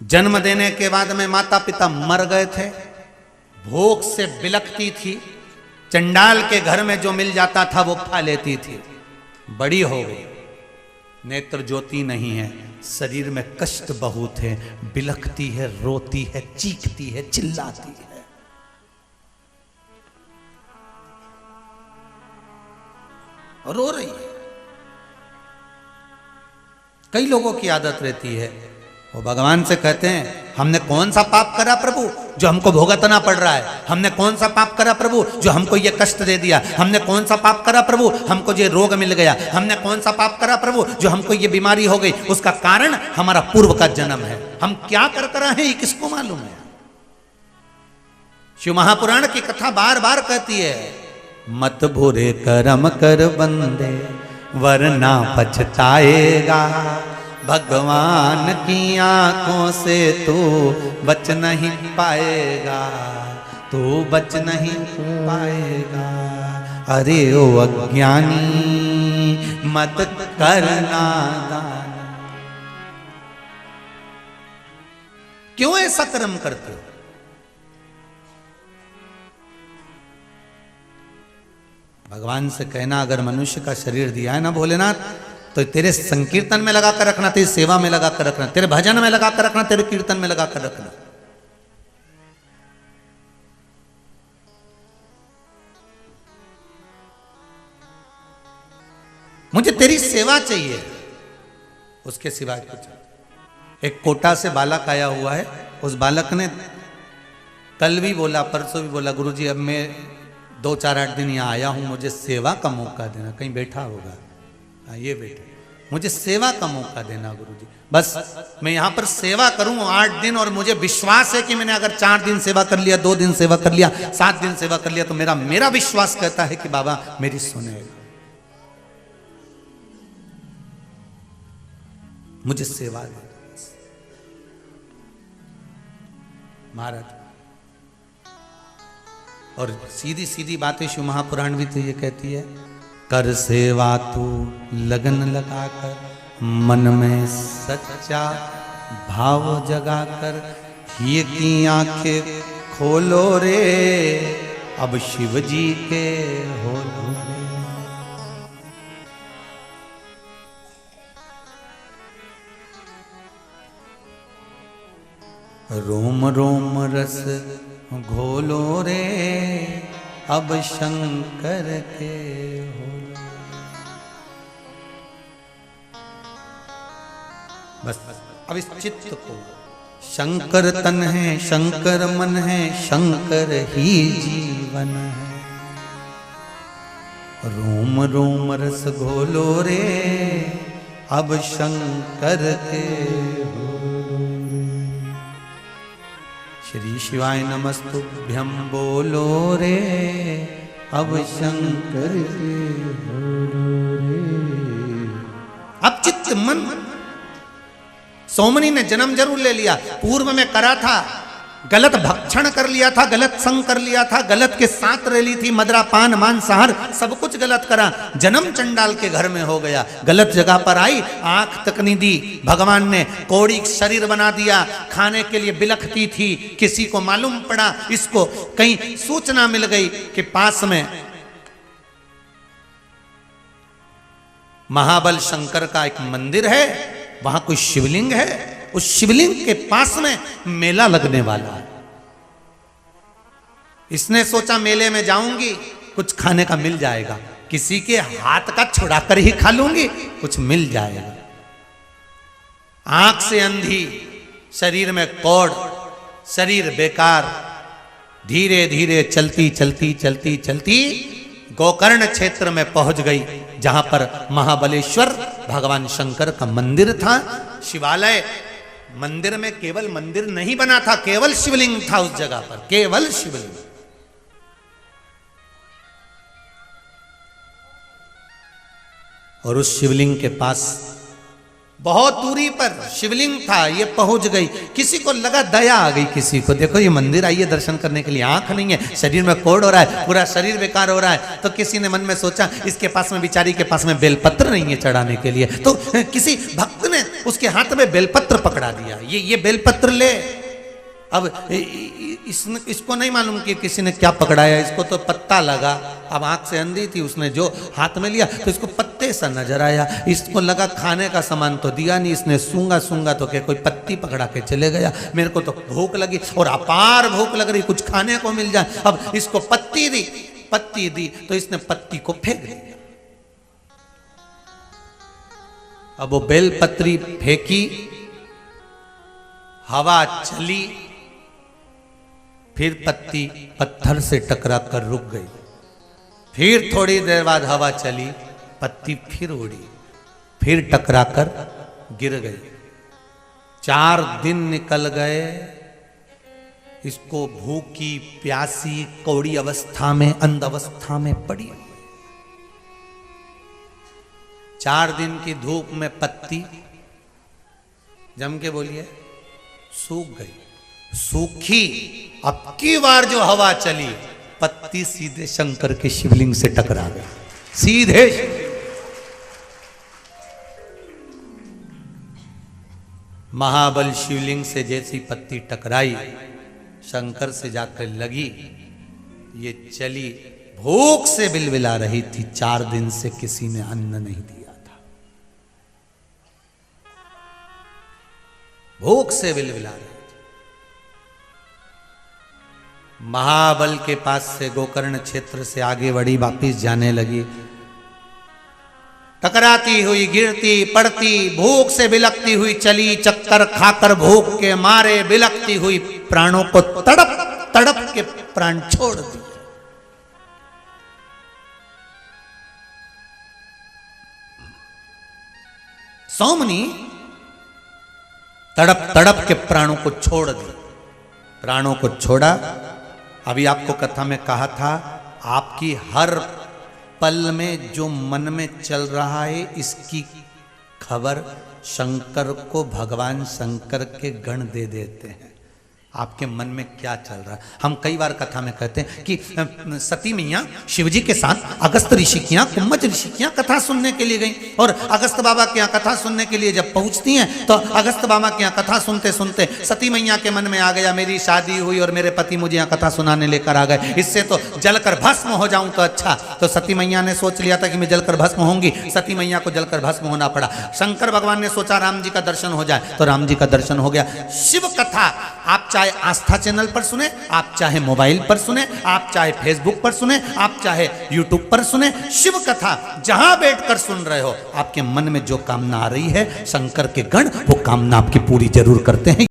जन्म देने के बाद में माता पिता मर गए थे, भूख से बिलखती थी, चंडाल के घर में जो मिल जाता था वो खा लेती थी। बड़ी हो गई, नेत्र ज्योति नहीं है, शरीर में कष्ट बहुत है, बिलखती है, रोती है, चीखती है, चिल्लाती है। और रो रही है। कई लोगों की आदत रहती है, वो भगवान से कहते हैं हमने कौन सा पाप करा प्रभु जो हमको भुगतना पड़ रहा है? हमने कौन सा पाप करा प्रभु जो हमको ये कष्ट दे दिया? हमने कौन सा पाप करा प्रभु हमको ये रोग मिल गया? हमने कौन सा पाप करा प्रभु जो हमको ये बीमारी हो गई? उसका कारण हमारा पूर्व का जन्म है। हम क्या कर रहे हैं ये किसको मालूम है? शिव महापुराण की कथा बार बार कहती है, मत बुरे कर्म कर बंदे वरना पछताएगा, भगवान की आंखों से तू बच नहीं पाएगा, तू बच नहीं पाएगा। अरे ओ अज्ञानी मत करना दान। क्यों ऐसा कर्म करते हो? भगवान से कहना, अगर मनुष्य का शरीर दिया है ना भोलेनाथ, तो तेरे संकीर्तन में लगा कर रखना, तेरी सेवा में लगा कर रखना, तेरे भजन में लगा कर रखना, तेरे कीर्तन में लगा कर रखना। मुझे तेरी सेवा चाहिए, उसके सिवाय कुछ। एक कोटा से बालक आया हुआ है, उस बालक ने कल भी बोला, परसों भी बोला, गुरुजी अब मैं 2-4-8 दिन यहाँ आया हूँ, मुझे सेवा का मौका देना। कहीं बैठा होगा, ये बेटे मुझे सेवा का मौका देना गुरुजी, बस मैं यहाँ पर सेवा करूँ 8 दिन, और मुझे विश्वास है कि मैंने अगर 4 दिन सेवा कर लिया, 2 दिन सेवा कर लिया, 7 दिन सेवा कर लिया, तो मेरा विश्वास कहता है कि बाबा मेरी सुनेगा। मुझे सेवा दे महाराज। और सीधी सीधी बातें शिव महापुराण भी तो ये कहती है, कर सेवा तू लगन लगाकर, मन में सच्चा भाव जगाकर, ये की आंखें खोलो रे, अब शिव जी के होलो रे। रोम रोम रस घोलो रे, अब शंकर के होलो। बस अब इस चित्त को, शंकर तन है, शंकर मन है, शंकर ही जीवन है। रोम रोम रस घोलो रे, अब शंकर के होलो रे। श्री शिवाय नमस्तुभ्यं बोलो रे अब शंकर से बोलो रे। अब चित्त मन। सोमनी ने जन्म जरूर ले लिया, पूर्व में करा था, गलत भक्षण कर लिया था, गलत संग कर लिया था, गलत के साथ रह ली थी, मदरा पान मांसाहार सब कुछ गलत करा, जन्म चंडाल के घर में हो गया, गलत जगह पर आई, आंख तक नहीं दी, भगवान ने कौड़ी शरीर बना दिया, खाने के लिए बिलखती थी, किसी को मालूम पड़ा, इसको कहीं सूचना मिल गई कि पास में महाबल शंकर का एक मंदिर है, वहां कोई शिवलिंग है, उस शिवलिंग के पास में मेला लगने वाला है। इसने सोचा मेले में जाऊंगी, कुछ खाने का मिल जाएगा, किसी के हाथ का छुड़ा कर ही खा लूंगी, कुछ मिल जाएगा। आंख से अंधी, शरीर में कौड़, शरीर बेकार, धीरे धीरे चलती चलती चलती चलती गोकर्ण क्षेत्र में पहुंच गई, जहां पर महाबलेश्वर भगवान शंकर का मंदिर था। शिवालय मंदिर में केवल मंदिर नहीं बना था, केवल शिवलिंग था उस जगह पर, केवल शिवलिंग। और उस शिवलिंग के पास बहुत दूरी पर शिवलिंग था, ये पहुंच गई, किसी को लगा दया आ गई, किसी को देखो ये मंदिर आई है दर्शन करने के लिए, आंख नहीं है, शरीर में कोढ़ हो रहा है, पूरा शरीर बेकार हो रहा है, तो किसी ने मन में सोचा इसके पास में, बिचारी के पास में बेलपत्र नहीं है चढ़ाने के लिए, तो किसी भक्त ने उसके हाथ में बेलपत्र पकड़ा दिया, ये बेलपत्र ले। अब इसको नहीं मालूम कि किसी ने क्या पकड़ाया, इसको तो पत्ता लगा, अब आंख से अंधी थी, उसने जो हाथ में लिया तो इसको पत्ते सा नजर आया, इसको लगा खाने का सामान तो दिया नहीं, इसने सूंगा तो क्या कोई पत्ती पकड़ा के चले गया, मेरे को तो भूख लगी और अपार भूख लग रही, कुछ खाने को मिल जाए। अब इसको पत्ती दी तो इसने पत्ती को फेंक दिया। अब वो बेलपत्री फेंकी, हवा चली, फिर पत्ती पत्थर से टकरा कर रुक गई, फिर थोड़ी देर बाद हवा चली, पत्ती फिर उड़ी, फिर टकरा कर गिर गई। 4 दिन निकल गए, इसको भूखी प्यासी कौड़ी अवस्था में, अंध अवस्था में पड़ी। 4 दिन की धूप में पत्ती जम के बोलिए सूख गई, सूखी। अब की बार जो हवा चली, पत्ती सीधे शंकर के शिवलिंग से टकरा गई, सीधे। महाबल शिवलिंग से जैसी पत्ती टकराई, शंकर से जाकर लगी, ये चली, भूख से बिलबिला रही थी, 4 दिन से किसी ने अन्न नहीं दिया था, भूख से बिलबिला रही। महाबल के पास से गोकर्ण क्षेत्र से आगे बढ़ी, वापिस जाने लगी, टकराती हुई, गिरती पड़ती, भूख से बिलकती हुई चली, चक्कर खाकर भूख के मारे बिलकती हुई प्राणों को तड़प तड़प के प्राण छोड़ दिए। सोमनी तड़प तड़प के प्राणों को छोड़ दिया, प्राणों को छोड़ा। अभी आपको कथा में कहा था, आपकी हर पल में जो मन में चल रहा है, इसकी खबर शंकर को भगवान शंकर के गण दे देते हैं। आपके मन में क्या चल रहा है। हम कई बार कथा में कहते हैं कि सती मैया शिवजी के साथ अगस्त ऋषि की यहाँ, कुम्भज ऋषि की यहाँ कथा सुनने के लिए गई, और अगस्त बाबा के यहाँ कथा सुनने के लिए जब पहुँचती हैं तो अगस्त बाबा के यहाँ कथा सुनते सुनते सती मैया के मन में आ गया, मेरी शादी हुई और मेरे पति मुझे यहाँ कथा सुनाने लेकर आ गए, इससे तो जलकर भस्म हो जाऊं तो अच्छा। तो सती मैया ने सोच लिया था कि मैं जलकर भस्म होंगी, सती मैया को जलकर भस्म होना पड़ा। शंकर भगवान ने सोचा राम जी का दर्शन हो जाए, तो राम जी का दर्शन हो गया। शिव कथा आप चाहे आस्था चैनल पर सुने, आप चाहे मोबाइल पर सुने, आप चाहे फेसबुक पर सुने, आप चाहे यूट्यूब पर सुने, शिव कथा जहां बैठकर सुन रहे हो, आपके मन में जो कामना आ रही है, शंकर के गण वो कामना आपकी पूरी जरूर करते हैं।